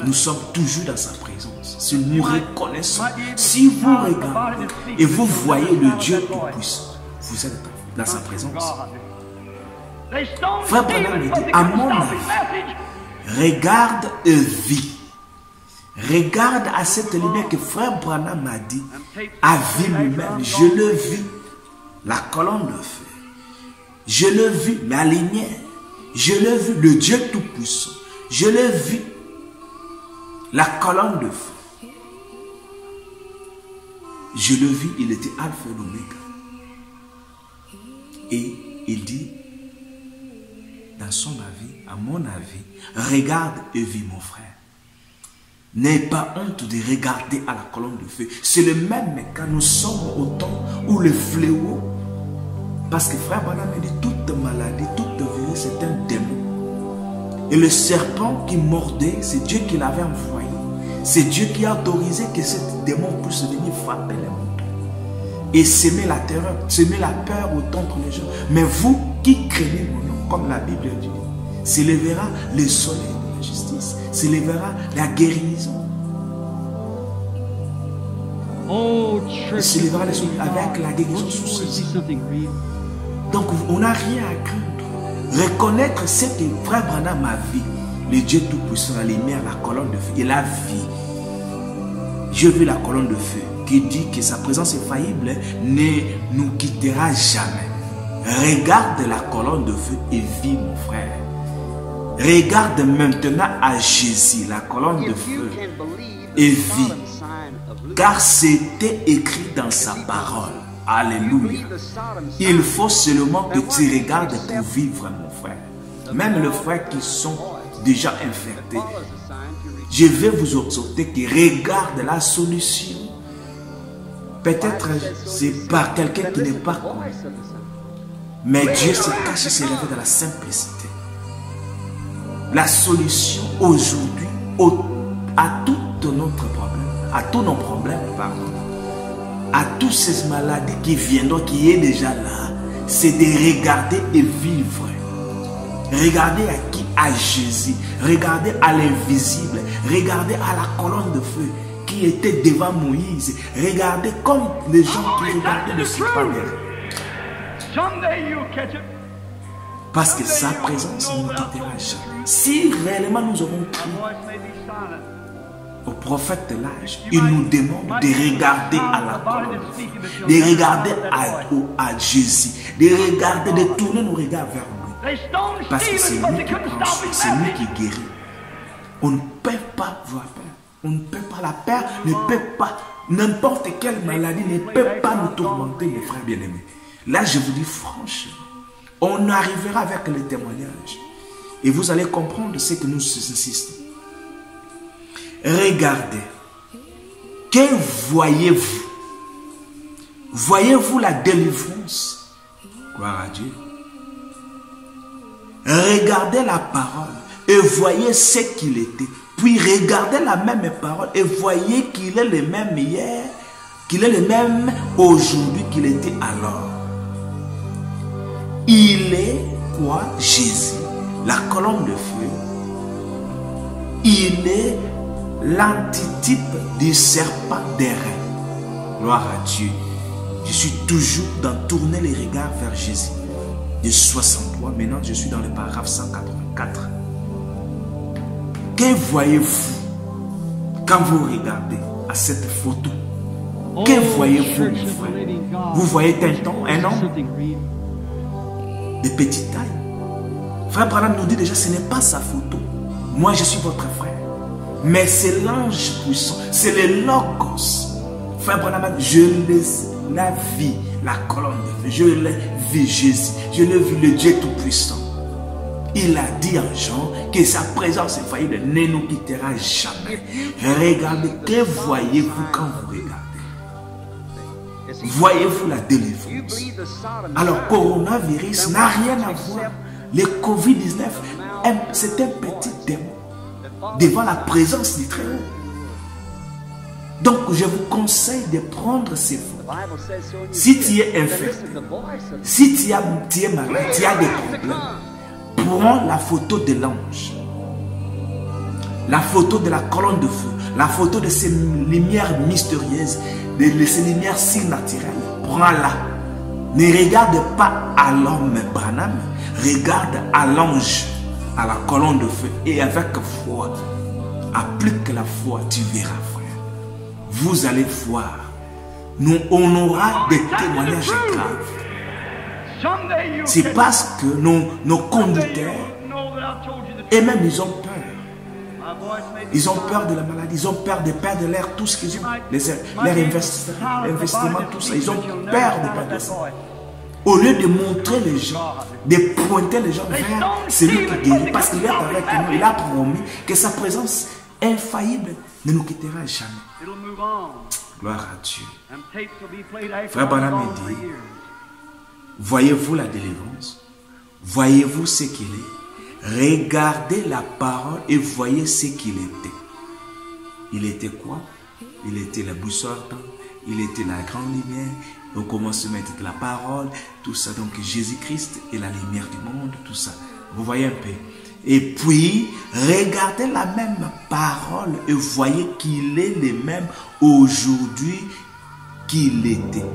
Nous sommes toujours dans sa présence. Si nous reconnaissons, si vous regardez et vous voyez le Dieu Tout-Puissant, vous êtes dans sa présence. Frère Branham me dit, à mon avis, regarde et vis. Regarde à cette lumière que Frère Branham m'a dit, à vie lui-même, je le vis, la colonne de feu. Je le vis, la lumière. Je le vis, le Dieu Tout-Puissant. Je le vis, la colonne de feu. Je le vis, il était alpha et l'oméga. Et il dit, dans son avis, à mon avis, regarde et vis mon frère. N'aie pas honte de regarder à la colonne de feu. C'est le même quand nous sommes au temps où le fléau, parce que Frère Branham dit toute maladie, toute virus, c'est un démon. Et le serpent qui mordait, c'est Dieu qui l'avait envoyé. C'est Dieu qui a autorisé que ce démon puisse venir frapper les mondes. Et semer la terreur, semer la peur autant que les gens. Mais vous qui craignez mon nom, comme la Bible dit, s'élèvera le soleil de la justice, s'élèvera la guérison. S'élèvera le soleil avec la guérison sous ses yeux. Donc on n'a rien à craindre. Reconnaître ce que Frère Branham a vu, le Dieu Tout-Puissant, la lumière, la colonne de feu, et la vie. J'ai vu la colonne de feu qui dit que sa présence infaillible ne nous quittera jamais. Regarde la colonne de feu et vis mon frère. Regarde maintenant à Jésus, la colonne de feu, et vis. Car c'était écrit dans sa parole. Alléluia. Il faut seulement que tu regardes pour vivre, mon frère. Même les frères qui sont déjà infectés. Je vais vous exhorter que regarde la solution. Peut-être c'est par quelqu'un qui n'est pas connu. Mais Dieu se cache et se révèle dans la simplicité. La solution aujourd'hui à tous nos problèmes, à toutes ces maladies qui viendront, qui est déjà là, c'est de regarder et vivre. Regardez à qui? À Jésus. Regardez à l'invisible. Regardez à la colonne de feu qui était devant Moïse. Regardez comme les gens qui regardaient le serpent. Parce que sa présence ne nous quittera jamais. Si réellement nous avons cru au prophète de l'âge, il nous demande de regarder à la colonne de feu, de regarder à Jésus, de regarder, de tourner nos regards vers lui. Parce que c'est lui qui tranche, c'est lui qui guérit. On ne peut pas voir peur. On ne peut pas, la peur ne peut pas N'importe quelle maladie ne peut pas nous tourmenter, mes frères bien-aimés. Là, je vous dis franchement, on arrivera avec le témoignage. Et vous allez comprendre ce que nous insistons. Regardez. Que voyez-vous? Voyez-vous la délivrance? Gloire à Dieu. Regardez la parole et voyez ce qu'il était. Puis regardez la même parole et voyez qu'il est le même hier, qu'il est le même aujourd'hui qu'il était alors. Il est quoi? Jésus, la colonne de feu. Il est l'antitype du serpent d'airain. Gloire à Dieu. Je suis toujours dans tourner les regards vers Jésus. De 63, maintenant je suis dans le paragraphe 184. Que voyez-vous quand vous regardez à cette photo? Que voyez-vous, mon frère? Vous voyez un homme de petite taille. Frère Branham nous dit déjà, ce n'est pas sa photo. Moi, je suis votre frère. Mais c'est l'ange puissant, c'est le Logos. Frère Branham, je l'ai vu, la colonne de feu. Je l'ai vu, Jésus. Je l'ai vu, le Dieu Tout-Puissant. Il a dit en Jean que sa présence infaillible ne nous quittera jamais. Regardez, que voyez-vous quand vous regardez? Voyez-vous la délivrance? Alors, coronavirus n'a rien à voir. Le Covid-19, c'est un petit démon devant la présence du Très-Haut. Donc, je vous conseille de prendre ces photos. Si tu es infecté, si tu es malade, tu as des problèmes, prends la photo de l'ange, la photo de la colonne de feu, la photo de ces lumières mystérieuses, de ces lumières surnaturelles. Prends-la. Ne regarde pas à l'homme Branham, regarde à l'ange, à la colonne de feu, et avec foi, applique la foi, tu verras, frère. Vous allez voir. On aura des témoignages graves. C'est parce que nos conducteurs, et même ils ont peur. Ils ont peur de la maladie, ils ont peur de perdre l'air, tout ce qu'ils ont, leur investissement, tout ça. Ils ont peur de perdre ça. Au lieu de montrer les gens, de pointer les gens vers celui qui guérit, parce qu'il est avec nous, il a promis que sa présence infaillible ne nous quittera jamais. Gloire à Dieu. Frère Branham dit, voyez-vous la délivrance? Voyez-vous ce qu'il est? Regardez la parole et voyez ce qu'il était. Il était quoi? Il était la boussole ardente, il était la grande lumière. Au commencement était la parole, tout ça. Donc Jésus-Christ est la lumière du monde, tout ça. Vous voyez un peu. Et puis, regardez la même parole et voyez qu'il est le même aujourd'hui qu'il était.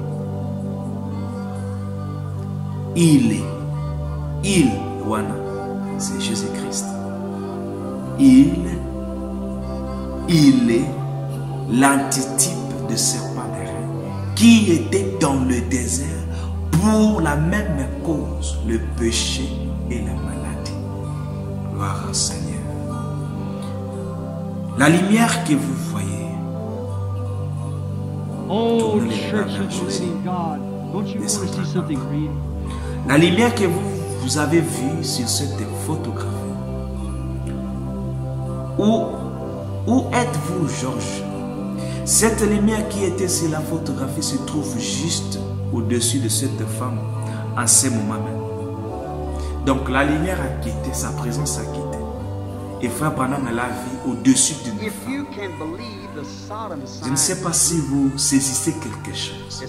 Wana, c'est Jésus-Christ. Il est l'antitype de serpent d'airain qui était dans le désert pour la même cause, le péché et la maladie. Gloire au Seigneur. La lumière que vous voyez, la lumière que vous avez vue sur cette photographie. Où êtes-vous, Georges? Cette lumière qui était sur la photographie se trouve juste au-dessus de cette femme en ce moment même. Donc la lumière a quitté, sa présence a quitté. Et Frère Branham l'a vu au-dessus d'une femme. Je ne sais pas si vous saisissez quelque chose.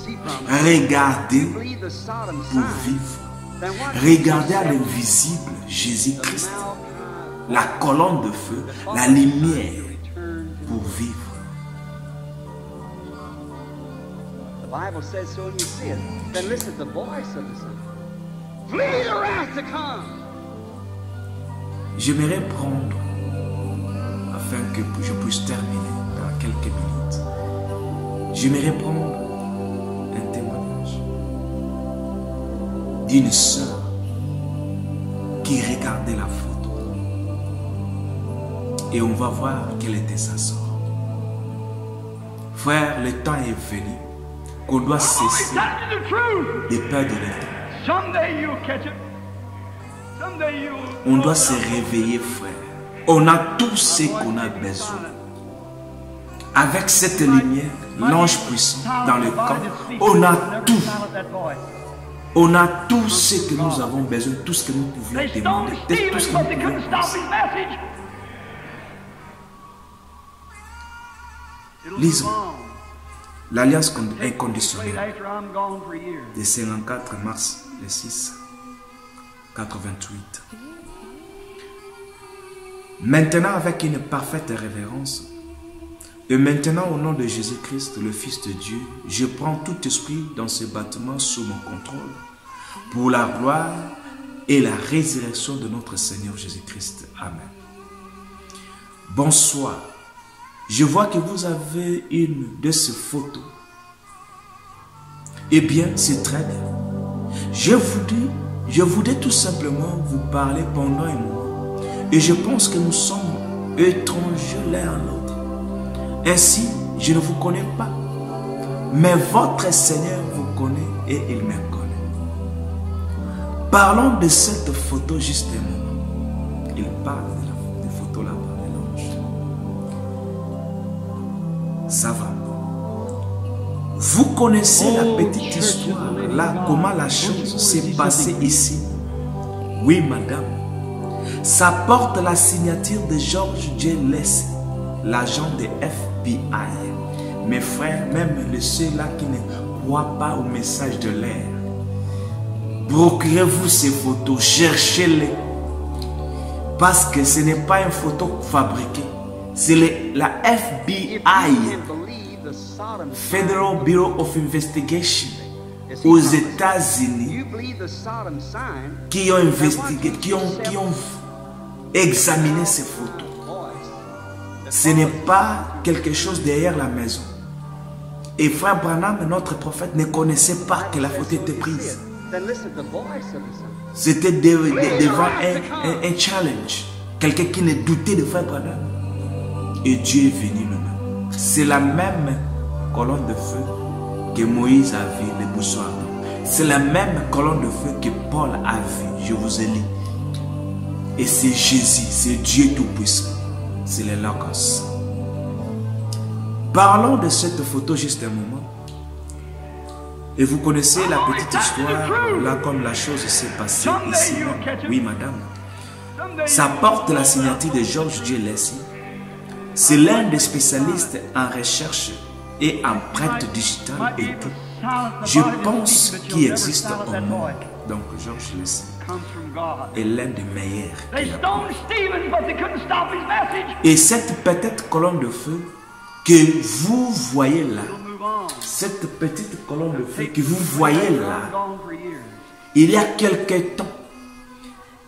Regardez pour vivre. Regardez à l'invisible Jésus-Christ. La colonne de feu, la lumière pour vivre. The Bible says so and you see it. Then listen to the voice of the Son. Flee the wrath to come. J'aimerais prendre, afin que je puisse terminer dans quelques minutes, j'aimerais prendre un témoignage d'une sœur qui regardait la photo. Et on va voir quelle était sa sœur. Frère, le temps est venu qu'on doit cesser de perdre le temps. Someday you'll catch it. Someday you'll. On doit se réveiller, frère. On a tout ce qu'on a besoin. Avec cette lumière, l'ange puissant dans le camp, on a tout. On a tout ce que nous avons besoin, tout ce que nous pouvions They stoned demander, Stephen, tout ce que but nous they pouvions couldn't stop penser. his message. It'll Lisons. move on. L'alliance Wait inconditionnelle after I'm gone for years. de 54 mars le 6 88. Maintenant, avec une parfaite révérence, et maintenant au nom de Jésus-Christ, le Fils de Dieu, je prends tout esprit dans ce bâtiment sous mon contrôle pour la gloire et la résurrection de notre Seigneur Jésus-Christ. Amen. Bonsoir. Je vois que vous avez une de ces photos. Eh bien, c'est très bien. Je voudrais tout simplement vous parler pendant un moment. Et je pense que nous sommes étrangers l'un à l'autre. Ainsi, je ne vous connais pas. Mais votre Seigneur vous connaît et il me connaît. Parlons de cette photo juste un moment. Il parle de la photo là-bas. Ça va. Vous connaissez la petite histoire là, comment la chose s'est passée ici. Oui, madame. Ça porte la signature de George J. Lacy, l'agent de FBI. Mes frères, même ceux-là qui ne croient pas au message de l'air, procurez-vous ces photos, cherchez-les. Parce que ce n'est pas une photo fabriquée. C'est la FBI, Federal Bureau of Investigation, aux États-Unis, qui ont investigué, qui ont examiné ces photos. Ce n'est pas quelque chose derrière la maison. Et frère Branham, notre prophète, ne connaissait pas que la photo était prise. C'était devant un challenge. Quelqu'un qui ne doutait de frère Branham. Et Dieu est venu nous-mêmes. C'est la même colonne de feu que Moïse a vu le buisson ardent. C'est la même colonne de feu que Paul a vu. Je vous ai lu. Et c'est Jésus, c'est Dieu Tout-Puissant. C'est le Logos. Parlons de cette photo juste un moment. Et vous connaissez la petite histoire, là comme la chose s'est passée ici. Oui, madame. Ça porte la signature de George J. Lacy. C'est l'un des spécialistes en recherche et en prête digitale et tout. Je pense qu'il existe au monde. Donc, George Lacy est l'un des meilleurs. Et cette petite colonne de feu que vous voyez là, cette petite colonne de feu que vous voyez là, il y a quelque temps,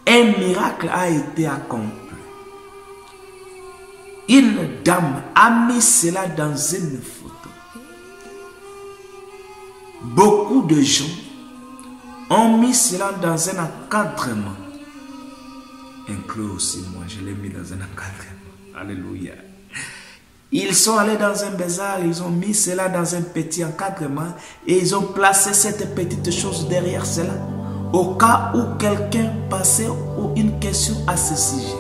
un miracle a été accompli. Une dame a mis cela dans une photo. Beaucoup de gens ont mis cela dans un encadrement. Inclus aussi moi, je l'ai mis dans un encadrement. Alléluia. Ils sont allés dans un bazar, ils ont mis cela dans un petit encadrement et ils ont placé cette petite chose derrière cela au cas où quelqu'un passait ou une question à ce sujet.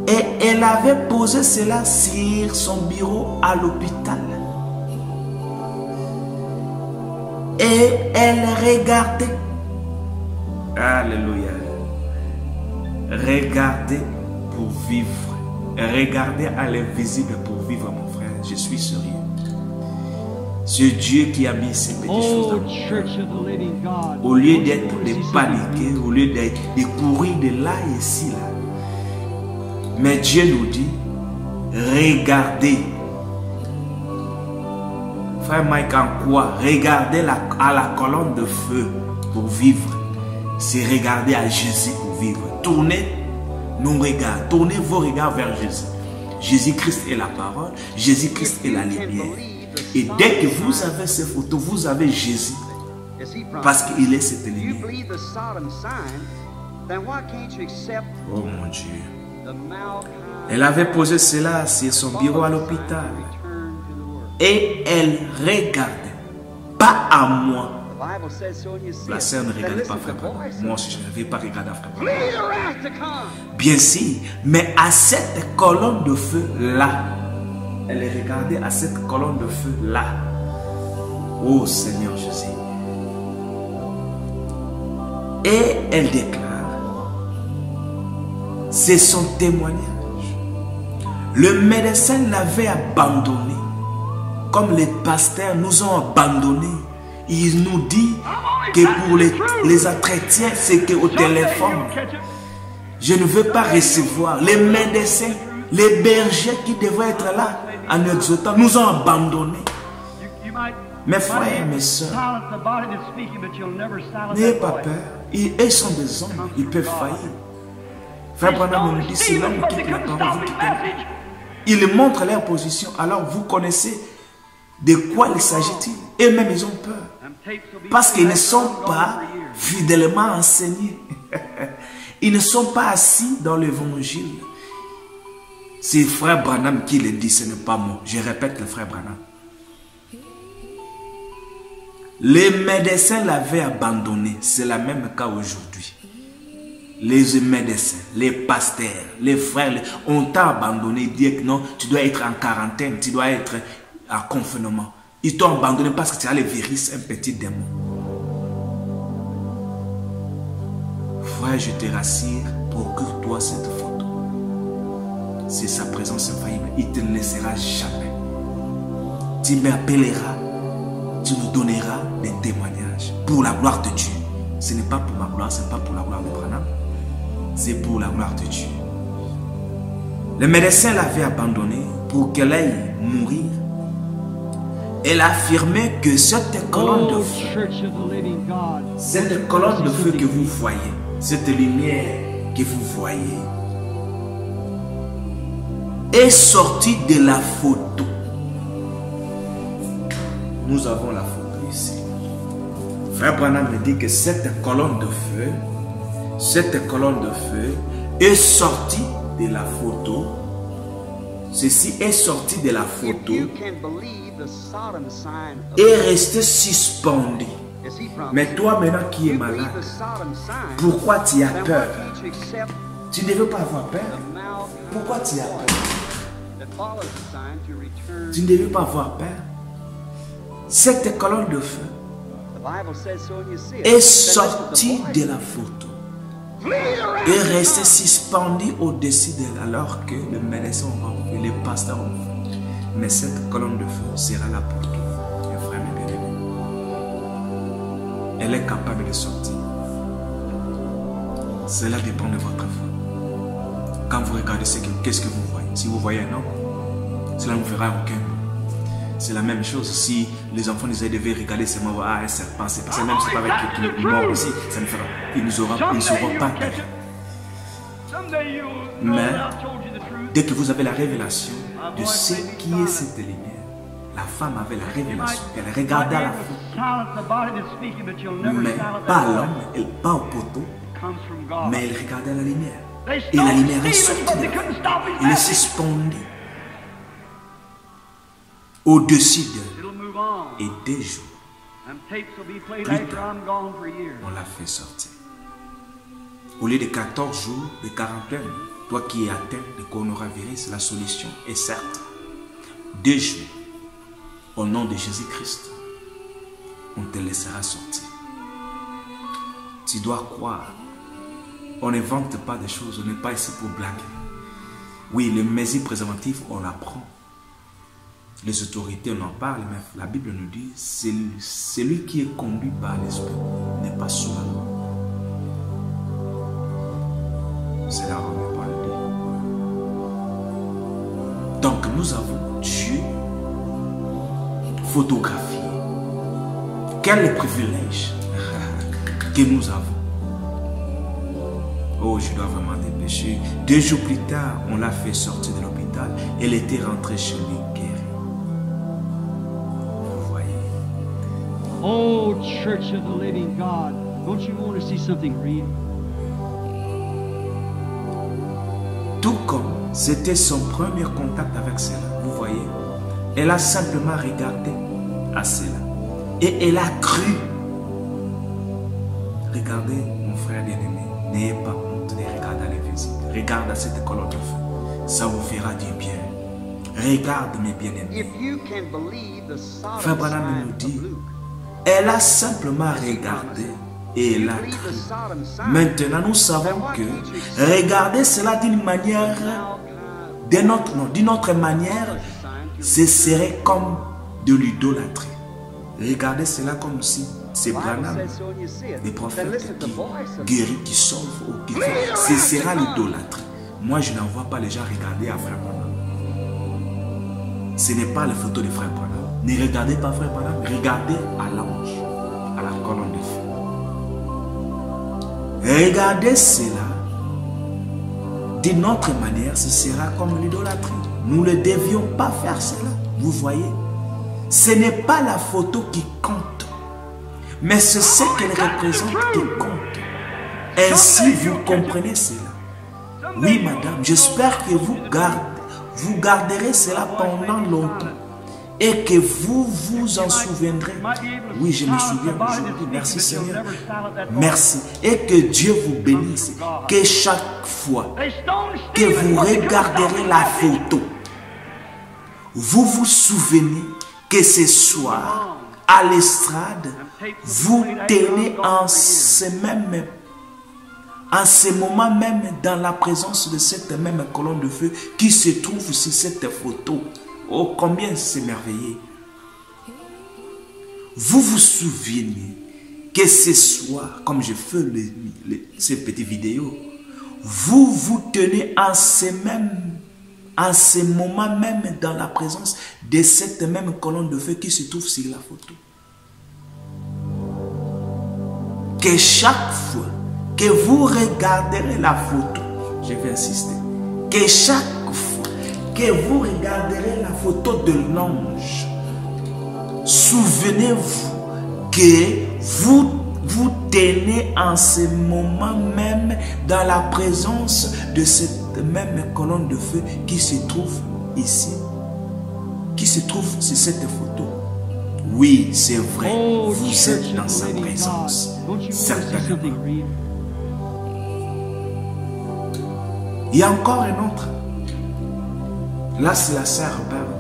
Et elle avait posé cela sur son bureau à l'hôpital. Et elle regardait. Alléluia. Regardez pour vivre. Regardez à l'invisible pour vivre, mon frère. Je suis sérieux. C'est Dieu qui a mis ces petites choses dans mon cœur. Au lieu d'être de paniquer, au lieu de courir de là et ici, là. Mais Dieu nous dit, regardez. Frère Mike, en quoi? Regardez à la colonne de feu pour vivre. C'est regarder à Jésus pour vivre. Tournez nos regards, tournez vos regards vers Jésus. Jésus-Christ est la parole, Jésus-Christ est la lumière. Et dès que vous avez ces photos, vous avez Jésus. Parce qu'il est cette lumière. Oh mon Dieu. Elle avait posé cela sur son bureau à l'hôpital. Et elle regardait, pas à moi. The Bible says so and you see La it. sœur ne Then regardait pas listen to Frère the Branham. voice. Moi aussi, je ne vais pas regarder Frère Branham. Flee the wrath to come. Bien sûr, mais à cette colonne de feu là, elle regardait à cette colonne de feu là. Oh Seigneur Jésus. Et elle déclare, c'est son témoignage. Le médecin l'avait abandonné, comme les pasteurs nous ont abandonnés. Il nous dit que pour les entretiens, c'est qu'au téléphone, je ne veux pas recevoir. Les médecins, les bergers qui devraient être là en exhortant, nous ont abandonnés. Mes frères et mes soeurs, n'ayez pas peur. Ils sont des hommes, ils peuvent faillir. Frère Branham nous dit, si l'homme quitte la parole, vous quittez. Ils montrent leur position, alors vous connaissez de quoi il s'agit-il. Eux-mêmes, ils ont peur. Parce qu'ils ne sont pas fidèlement enseignés. Ils ne sont pas assis dans l'évangile. C'est frère Branham qui le dit, ce n'est pas moi. Je répète le frère Branham. Les médecins l'avaient abandonné. C'est le même cas aujourd'hui. Les médecins, les pasteurs, les frères, on t'a abandonné. Ils disent que non, tu dois être en quarantaine, tu dois être en confinement. Ils t'ont abandonné parce que tu as le virus, un petit démon. Frère, je te rassure, procure-toi cette photo. C'est sa présence infaillible. Il ne te laissera jamais. Tu m'appelleras, tu nous donneras des témoignages pour la gloire de Dieu. Ce n'est pas pour ma gloire, ce n'est pas pour la gloire de Branham. C'est pour la gloire de Dieu. Le médecin l'avait abandonné pour qu'elle aille mourir. Elle affirmait que cette colonne de feu, cette colonne de feu que vous voyez, cette lumière que vous voyez, est sortie de la photo. Nous avons la photo ici. Frère Branham me dit que cette colonne de feu est sortie de la photo. Ceci est sorti de la photo et est resté suspendu. Mais toi maintenant qui es malade, pourquoi tu as peur? Tu ne veux pas avoir peur. Pourquoi tu as peur? Tu ne veux pas avoir peur. Cette colonne de feu est sortie de la photo et resté suspendu au-dessus d'elle alors que le médecin et les pasteurs ont fait. Mais cette colonne de feu sera là pour toi, mes frères et bien-aimés. Elle est capable de sortir. Cela dépend de votre foi. Quand vous regardez qu'est-ce que vous voyez? Si vous voyez un homme, cela ne vous fera aucun mal. C'est la même chose si les enfants devaient regarder seulement un serpent. C'est parce que même si c'est pas avec le mort aussi, ça ne fera. Ils ne sauront pas. Mais dès que vous avez la révélation de ce qui est cette lumière, la femme avait la révélation. Elle regardait à la femme. Mais pas à l'homme, pas au poteau, mais elle regardait la lumière. Et la lumière est sortie. Elle est suspendue au-dessus d'elle. Et 2 jours plus tard, on l'a fait sortir. Au lieu de 14 jours, de quarantaine, toi qui es atteint de coronavirus, la solution est certes 2 jours. Au nom de Jésus-Christ, on te laissera sortir. Tu dois croire. On n'invente pas des choses, on n'est pas ici pour blaguer. Oui, les mesures préservatives, on l'apprend. Les autorités, on en parle, mais la Bible nous dit, celui qui est conduit par l'Esprit n'est pas sous la loi. C'est là où on ne parle de. Donc nous avons Dieu photographié. Quel privilège que nous avons. Oh, je dois vraiment dépêcher. 2 jours plus tard, on l'a fait sortir de l'hôpital. Elle était rentrée chez lui guérie. Vous voyez. Oh, Church of the Living God, don't you want to see something real? Tout comme c'était son premier contact avec cela. Vous voyez, Elle a simplement regardé à cela. Et elle a cru. Regardez, mon frère bien-aimé, n'ayez pas honte de regarder à l'invisible. Regarde à cette colonne de feu. Ça vous fera du bien. Regarde, mes bien-aimés. Frère Branham nous dit, elle a simplement regardé et elle a cru. Maintenant, nous savons que regarder cela d'une manière, d'une autre manière, ce serait comme de l'idolâtrie. Regardez cela comme si c'est Branham, les prophètes qui guérissent, qui sauvent, ou qui font. Ce sera l'idolâtrie. Moi, je n'envoie pas les gens regarder à Frère Branham. Ce n'est pas la photo de Frère Branham. Ne regardez pas Frère Branham, regardez à l'ange, à la colonne de feu. Regardez cela d'une autre manière, ce sera comme l'idolâtrie. Nous ne devions pas faire cela. Vous voyez, ce n'est pas la photo qui compte, mais c'est ce qu'elle représente qui compte. Ainsi, vous comprenez cela. Oui, madame, j'espère que vous garderez cela pendant longtemps et que vous vous en souviendrez. Oui, je me souviens aujourd'hui. Merci Seigneur. Merci. Et que Dieu vous bénisse. Que chaque fois que vous regarderez la photo, vous vous souvenez que ce soir, à l'estrade, vous tenez en ce moment même dans la présence de cette même colonne de feu qui se trouve sur cette photo. Oh, combien c'est merveilleux. Vous vous souvenez que ce soir, comme je fais ces petites vidéos, vous vous tenez en ce moment même dans la présence de cette même colonne de feu qui se trouve sur la photo. Que chaque fois que vous regarderez la photo, je vais insister, que chaque fois que vous regarderez la photo de l'ange, souvenez-vous que vous tenez en ce moment même dans la présence de cette même colonne de feu qui se trouve ici, qui se trouve sur cette photo. Oui, c'est vrai, vous êtes dans sa présence, certainement. Il y a encore un autre. Là, c'est la sœur Bonne.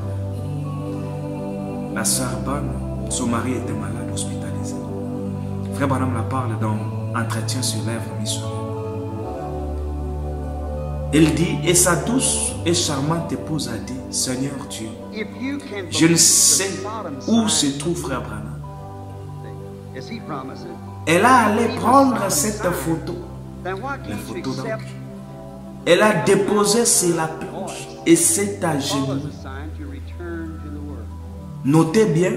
La sœur Bonne, son mari était malade, hospitalisé. Frère Branham la parle dans Entretien sur l'œuvre missionnaire. Elle dit, et sa douce et charmante épouse a dit, Seigneur Dieu, je ne sais où se trouve Frère Branham. Elle a allé prendre cette photo, la photo d'ange. Elle a déposé sur la planche et s'est agenouillée. Notez bien,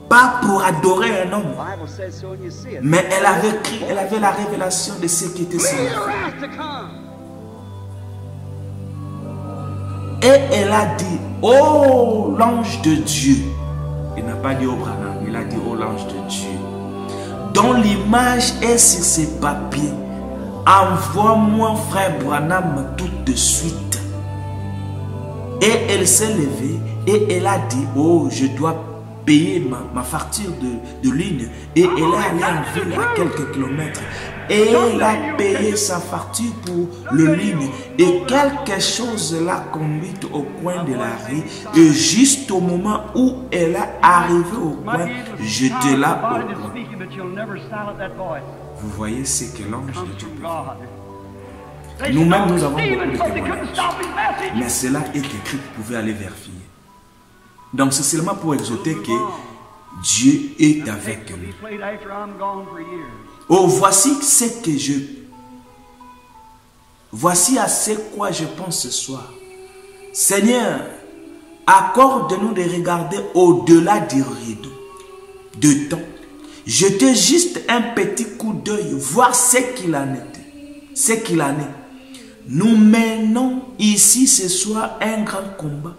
pas pour adorer un homme, mais elle avait la révélation de ce qui était sur la photo. Et elle a dit, oh l'ange de Dieu. Il n'a pas dit au Branham, il a dit oh l'ange de Dieu, dont l'image est sur ses papiers. Envoie-moi Frère Branham tout de suite. Et elle s'est levée et elle a dit, oh, je dois payer ma facture de ligne. Et elle est allée en ville à quelques kilomètres. Et elle a payé sa facture pour le ligne. Et quelque chose l'a conduite au coin de la rue. Et juste au moment où elle est arrivée au coin, jetez-la au coin. Vous voyez ce que l'ange de Dieu peut faire. Nous-mêmes, nous avons beaucoup de témoignages. Mais cela est écrit, vous pouvez aller vérifier. Donc c'est seulement pour exhorter que Dieu est avec nous. Oh, voici à ce quoi je pense ce soir. Seigneur, accorde-nous de regarder au-delà du rideau de temps. Jetez juste un petit coup d'œil, voir ce qu'il en était. Ce qu'il en est. Nous menons ici ce soir un grand combat.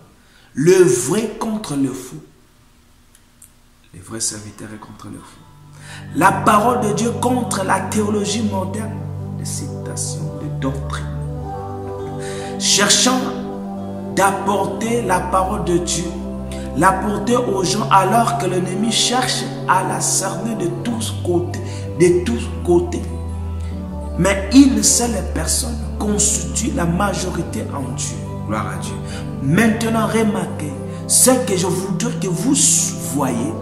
Le vrai contre le faux. Les vrais serviteurs contre le faux. La parole de Dieu contre la théologie moderne. Les citations, les doctrines. Cherchant d'apporter la parole de Dieu l'apporter aux gens alors que l'ennemi cherche à la cerner de tous côtés, Mais une seule personne constitue la majorité en Dieu. Gloire à Dieu. Maintenant, remarquez, ce que je voudrais que vous voyez,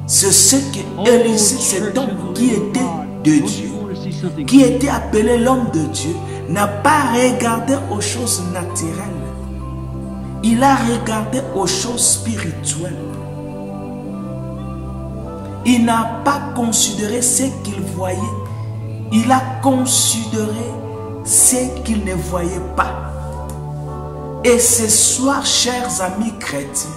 c'est ce que Élisée, cet homme qui était de Dieu, qui était appelé l'homme de Dieu, n'a pas regardé aux choses naturelles. Il a regardé aux choses spirituelles. Il n'a pas considéré ce qu'il voyait. Il a considéré ce qu'il ne voyait pas. Et ce soir, chers amis chrétiens,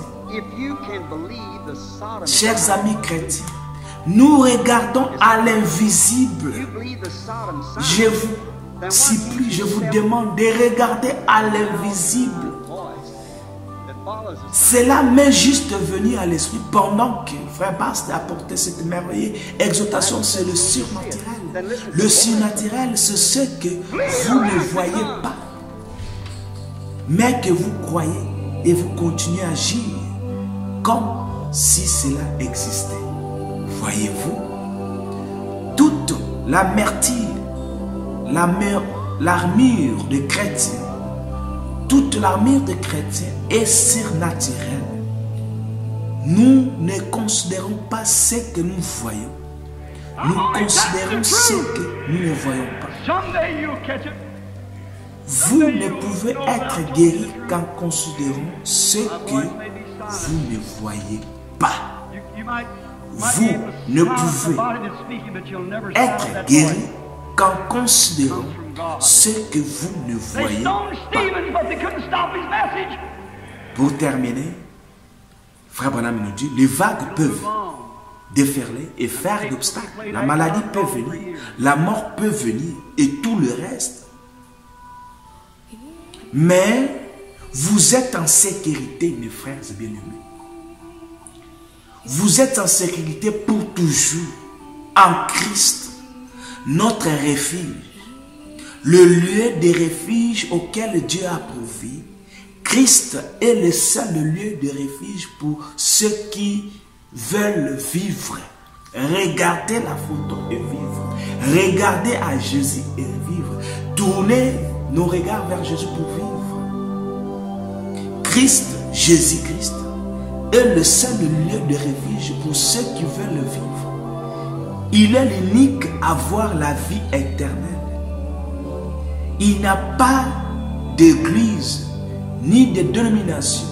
nous regardons à l'invisible. Je vous supplie, je vous demande de regarder à l'invisible. Cela m'est juste venu à l'esprit pendant que Frère Bast a apporté cette merveilleuse exhortation, c'est le surnaturel. Le surnaturel, c'est ce que vous ne voyez pas, mais que vous croyez et vous continuez à agir comme si cela existait. Voyez-vous, toute l'armure des chrétiens, toute l'armure des chrétiens est surnaturelle. Nous ne considérons pas ce que nous voyons. Nous considérons ce que nous ne voyons pas. Vous ne pouvez être guéri qu'en considérant ce que vous ne voyez pas. Vous ne pouvez être guéri qu'en considérant ce que vous ne voyez pas. Pour terminer, Frère Branham nous dit, les vagues peuvent déferler et faire d'obstacles. La maladie peut venir, la mort peut venir et tout le reste. Mais vous êtes en sécurité, mes frères et bien-aimés. Vous êtes en sécurité pour toujours en Christ, notre refuge. Le lieu de refuge auquel Dieu a pourvu. Christ est le seul lieu de refuge pour ceux qui veulent vivre. Regardez la photo et vivre. Regardez à Jésus et vivre. Tournez nos regards vers Jésus pour vivre. Christ, Jésus-Christ, est le seul lieu de refuge pour ceux qui veulent vivre. Il est l'unique à voir la vie éternelle. Il n'y a pas d'église, ni de dénomination,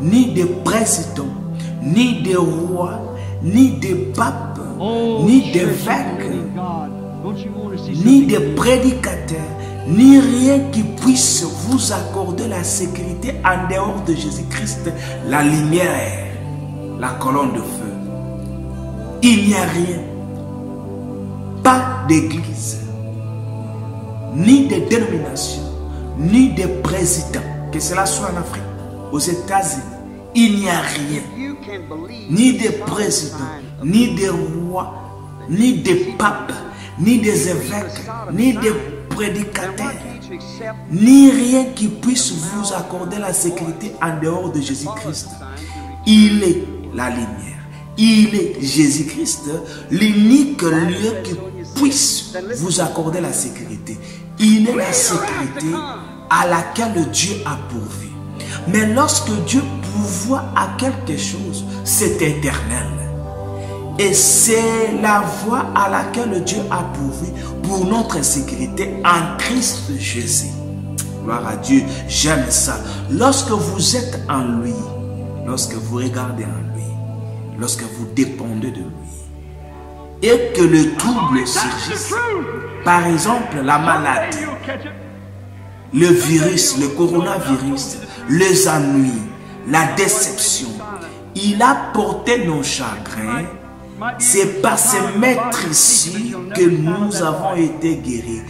ni de président, ni de roi, ni de pape, ni d'évêque, ni de prédicateur, ni rien qui puisse vous accorder la sécurité en dehors de Jésus-Christ, la lumière, la colonne de feu. Il n'y a rien, pas d'église, ni de dénomination, ni de président, que cela soit en Afrique, aux États-Unis, il n'y a rien, ni de président, ni de roi, ni de pape, ni des évêques, ni de prédicateurs, ni rien qui puisse vous accorder la sécurité en dehors de Jésus-Christ. Il est la lumière, il est Jésus-Christ, l'unique lieu qui puisse vous accorder la sécurité. Il est la sécurité à laquelle Dieu a pourvu. Mais lorsque Dieu pourvoit à quelque chose, c'est éternel. Et c'est la voie à laquelle Dieu a pourvu pour notre sécurité en Christ Jésus. Gloire à Dieu, j'aime ça. Lorsque vous êtes en lui, lorsque vous regardez en lui, lorsque vous dépendez de lui, et que le trouble surgisse, par exemple la maladie, le virus, le coronavirus, les ennuis, la déception, il a porté nos chagrins. C'est par ce maître ici que nous avons été guéris.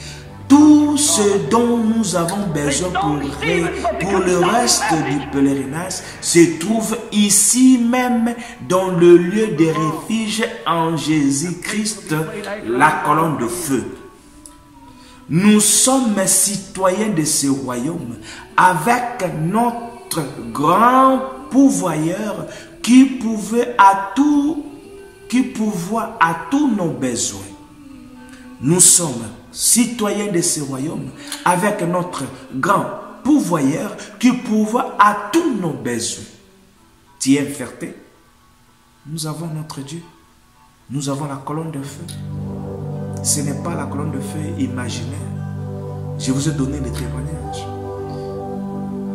Tout ce dont nous avons besoin pour le reste du pèlerinage se trouve ici même dans le lieu de refuge en Jésus-Christ, la colonne de feu. Nous sommes citoyens de ce royaume avec notre grand pourvoyeur qui pourvoit à tous nos besoins. Nous sommes citoyens de ce royaume avec notre grand pourvoyeur qui pourvoit à tous nos besoins. Tu es fierté? Nous avons notre Dieu. Nous avons la colonne de feu. Ce n'est pas la colonne de feu imaginaire. Je vous ai donné des témoignages.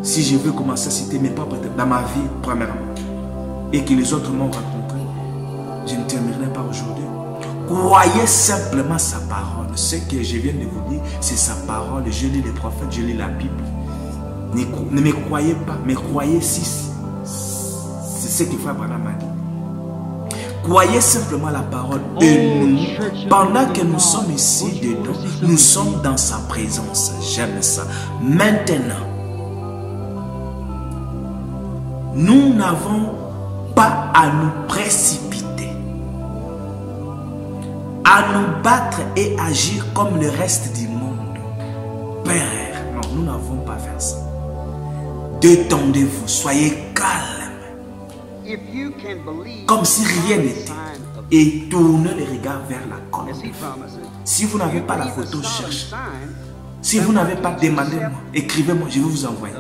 Si je veux commencer à citer mes propres dans ma vie, premièrement, et que les autres m'ont rencontré, je ne terminerai pas aujourd'hui. Croyez simplement sa parole. Ce que je viens de vous dire, c'est sa parole. Je lis les prophètes, je lis la Bible. Ne me croyez pas, mais croyez si c'est ce qu'il faut Abraham m'a dit. Croyez simplement la parole. Et nous, pendant que nous sommes ici dedans, nous sommes dans sa présence. J'aime ça. Maintenant, nous n'avons pas à nous précipiter, à nous battre et agir comme le reste du monde. Père, non, nous n'avons pas à faire ça. Détendez-vous, soyez calmes. Comme si rien n'était. Et tournez les regards vers la colonne. Si vous n'avez pas la photo, cherchez. Si vous n'avez pas, demandez-moi. Écrivez-moi, je vais vous envoyer.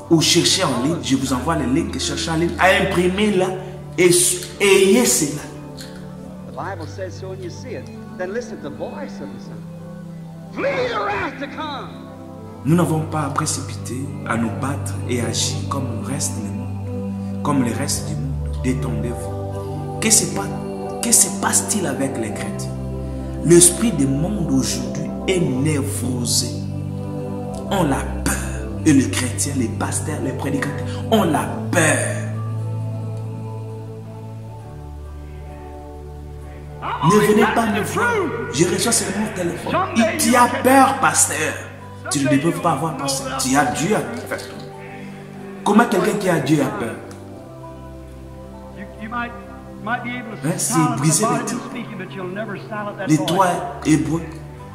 Ou cherchez en ligne, je vous envoie le link, cherchez en ligne, à imprimer là, et ayez cela. Nous n'avons pas à précipiter, à nous battre et agir comme le reste du monde. Comme le reste du monde. Détendez-vous. Que se passe-t-il avec les chrétiens? L'esprit du monde aujourd'hui est névrosé. On l'a peur. Et les chrétiens, les pasteurs, les prédicateurs ont la peur. Ne venez pas me voir. Je reçois seulement mon téléphone. Tu as peur, pasteur. Tu ne peux pas avoir pasteur. Tu as Dieu à peur. Comment quelqu'un qui a Dieu a peur? C'est briser les types. Les trois hébreux.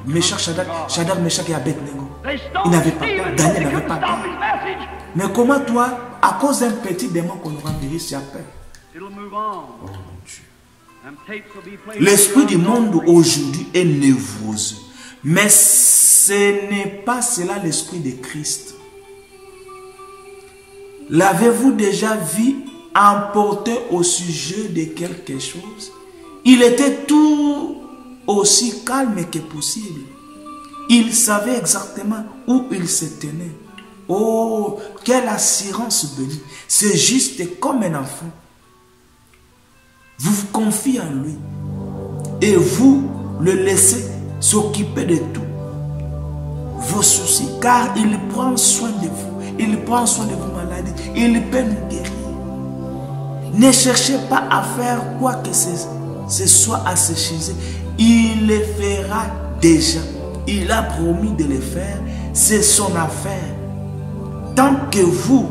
Méchant Shadrach, Meshach et Abednego. Ils n'avaient pas peur. Daniel n'avait pas peur. Mais comment toi, à cause d'un petit démon qu'on aura viré, tu as peur? Oh mon Dieu. L'esprit du monde aujourd'hui est névrosé. Mais ce n'est pas cela l'esprit de Christ. L'avez-vous déjà vu emporter au sujet de quelque chose? Il était tout aussi calme que possible. Il savait exactement où il se tenait. Oh, quelle assurance bénie. C'est juste comme un enfant. Vous vous confiez en lui. Et vous le laissez s'occuper de tout. Vos soucis. Car il prend soin de vous. Il prend soin de vos maladies. Il peut nous guérir. Ne cherchez pas à faire quoi que ce soit à se chiser. Il le fera déjà. Il a promis de le faire. C'est son affaire. Tant que vous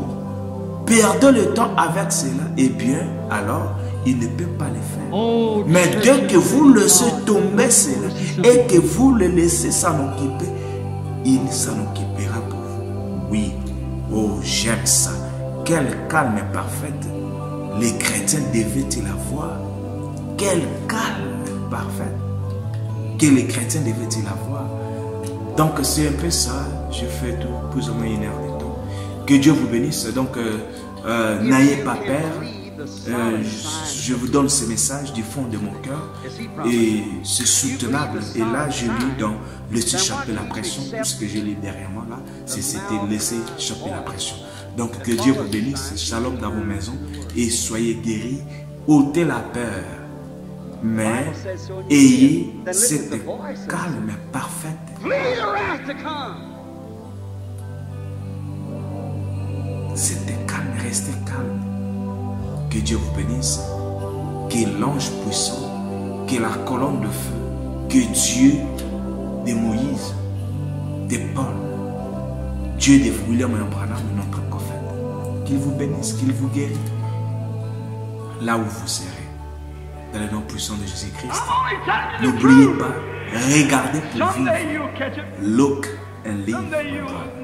perdez le temps avec cela, eh bien, alors, il ne peut pas le faire. Mais dès que vous laissez tomber cela et que vous le laissez s'en occuper, il s'en occupera pour vous. Oui. Oh, j'aime ça. Quel calme parfait. Les chrétiens devaient-ils avoir? Quel calme parfait que les chrétiens devaient-ils avoir? Donc c'est un peu ça. Je fais tout plus ou moins 1 heure de temps. Que Dieu vous bénisse. Donc n'ayez pas peur. Je vous donne ce message du fond de mon cœur. Et c'est soutenable. Et là je lis dans Laissez échapper la pression. Tout ce que je lis derrière moi là, c'était laisser échapper la pression. Donc que Dieu vous bénisse. Shalom dans vos maisons. Et soyez guéris. ôtez la peur. Mais ayez cette calme parfaite. C'était calme, restez calme. Que Dieu vous bénisse. Que l'ange puissant, que la colonne de feu, que Dieu de Moïse, de Paul, Dieu de William Branham, notre prophète, qu'il vous bénisse, qu'il vous guérisse là où vous serez. Dans le nom puissant de Jésus-Christ. N'oubliez pas, regardez pour vivre. Look and live, my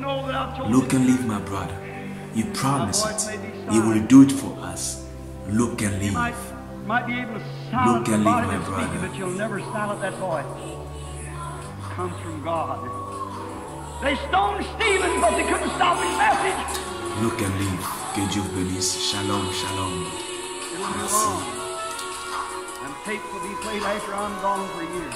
brother. Look and live, my brother. He promised it. He will do it for us. Look and You live. might be able to silence Look the and body live, my that's speaking, brother. but you'll never silence that voice. It comes from God. They stoned Stephen, but they couldn't stop his message. Look and live. Que Dieu vous bénisse. Shalom, shalom. It'll move Merci. on. And tapes will be played after I'm gone for years.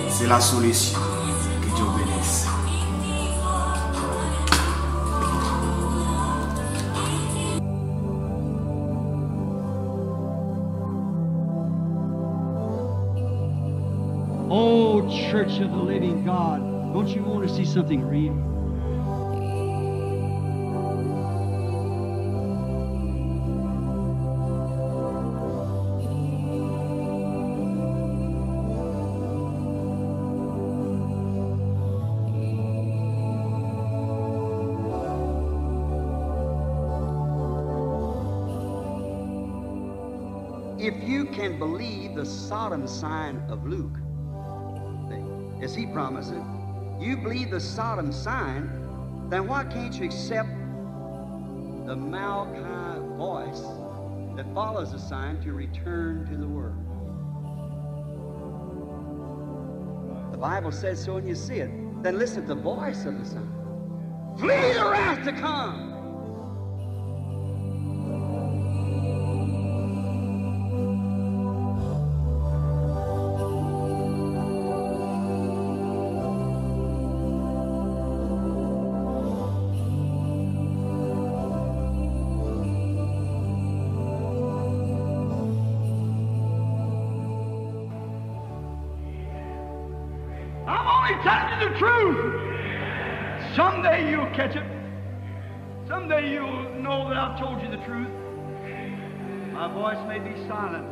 C'est la solution. Que Dieu vous bénisse. Oh, Church of the Living God, don't you want to see something real? If you can believe the Sodom sign of Luke, as he promised it, you believe the Sodom sign, then why can't you accept the Malachi voice that follows the sign to return to the Word? The Bible says so, and you see it. Then listen to the voice of the sign. Flee the wrath to come. I'm only telling you the truth. Someday you'll catch it. Someday you'll know that I've told you the truth. My voice may be silent.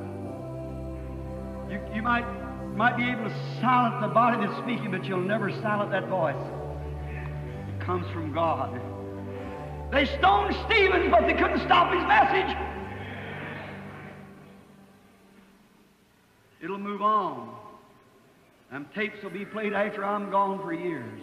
You might be able to silence the body that's speaking, but you'll never silence that voice. It comes from God. They stoned Stephen, but they couldn't stop his message. It'll move on. Them tapes will be played after I'm gone for years.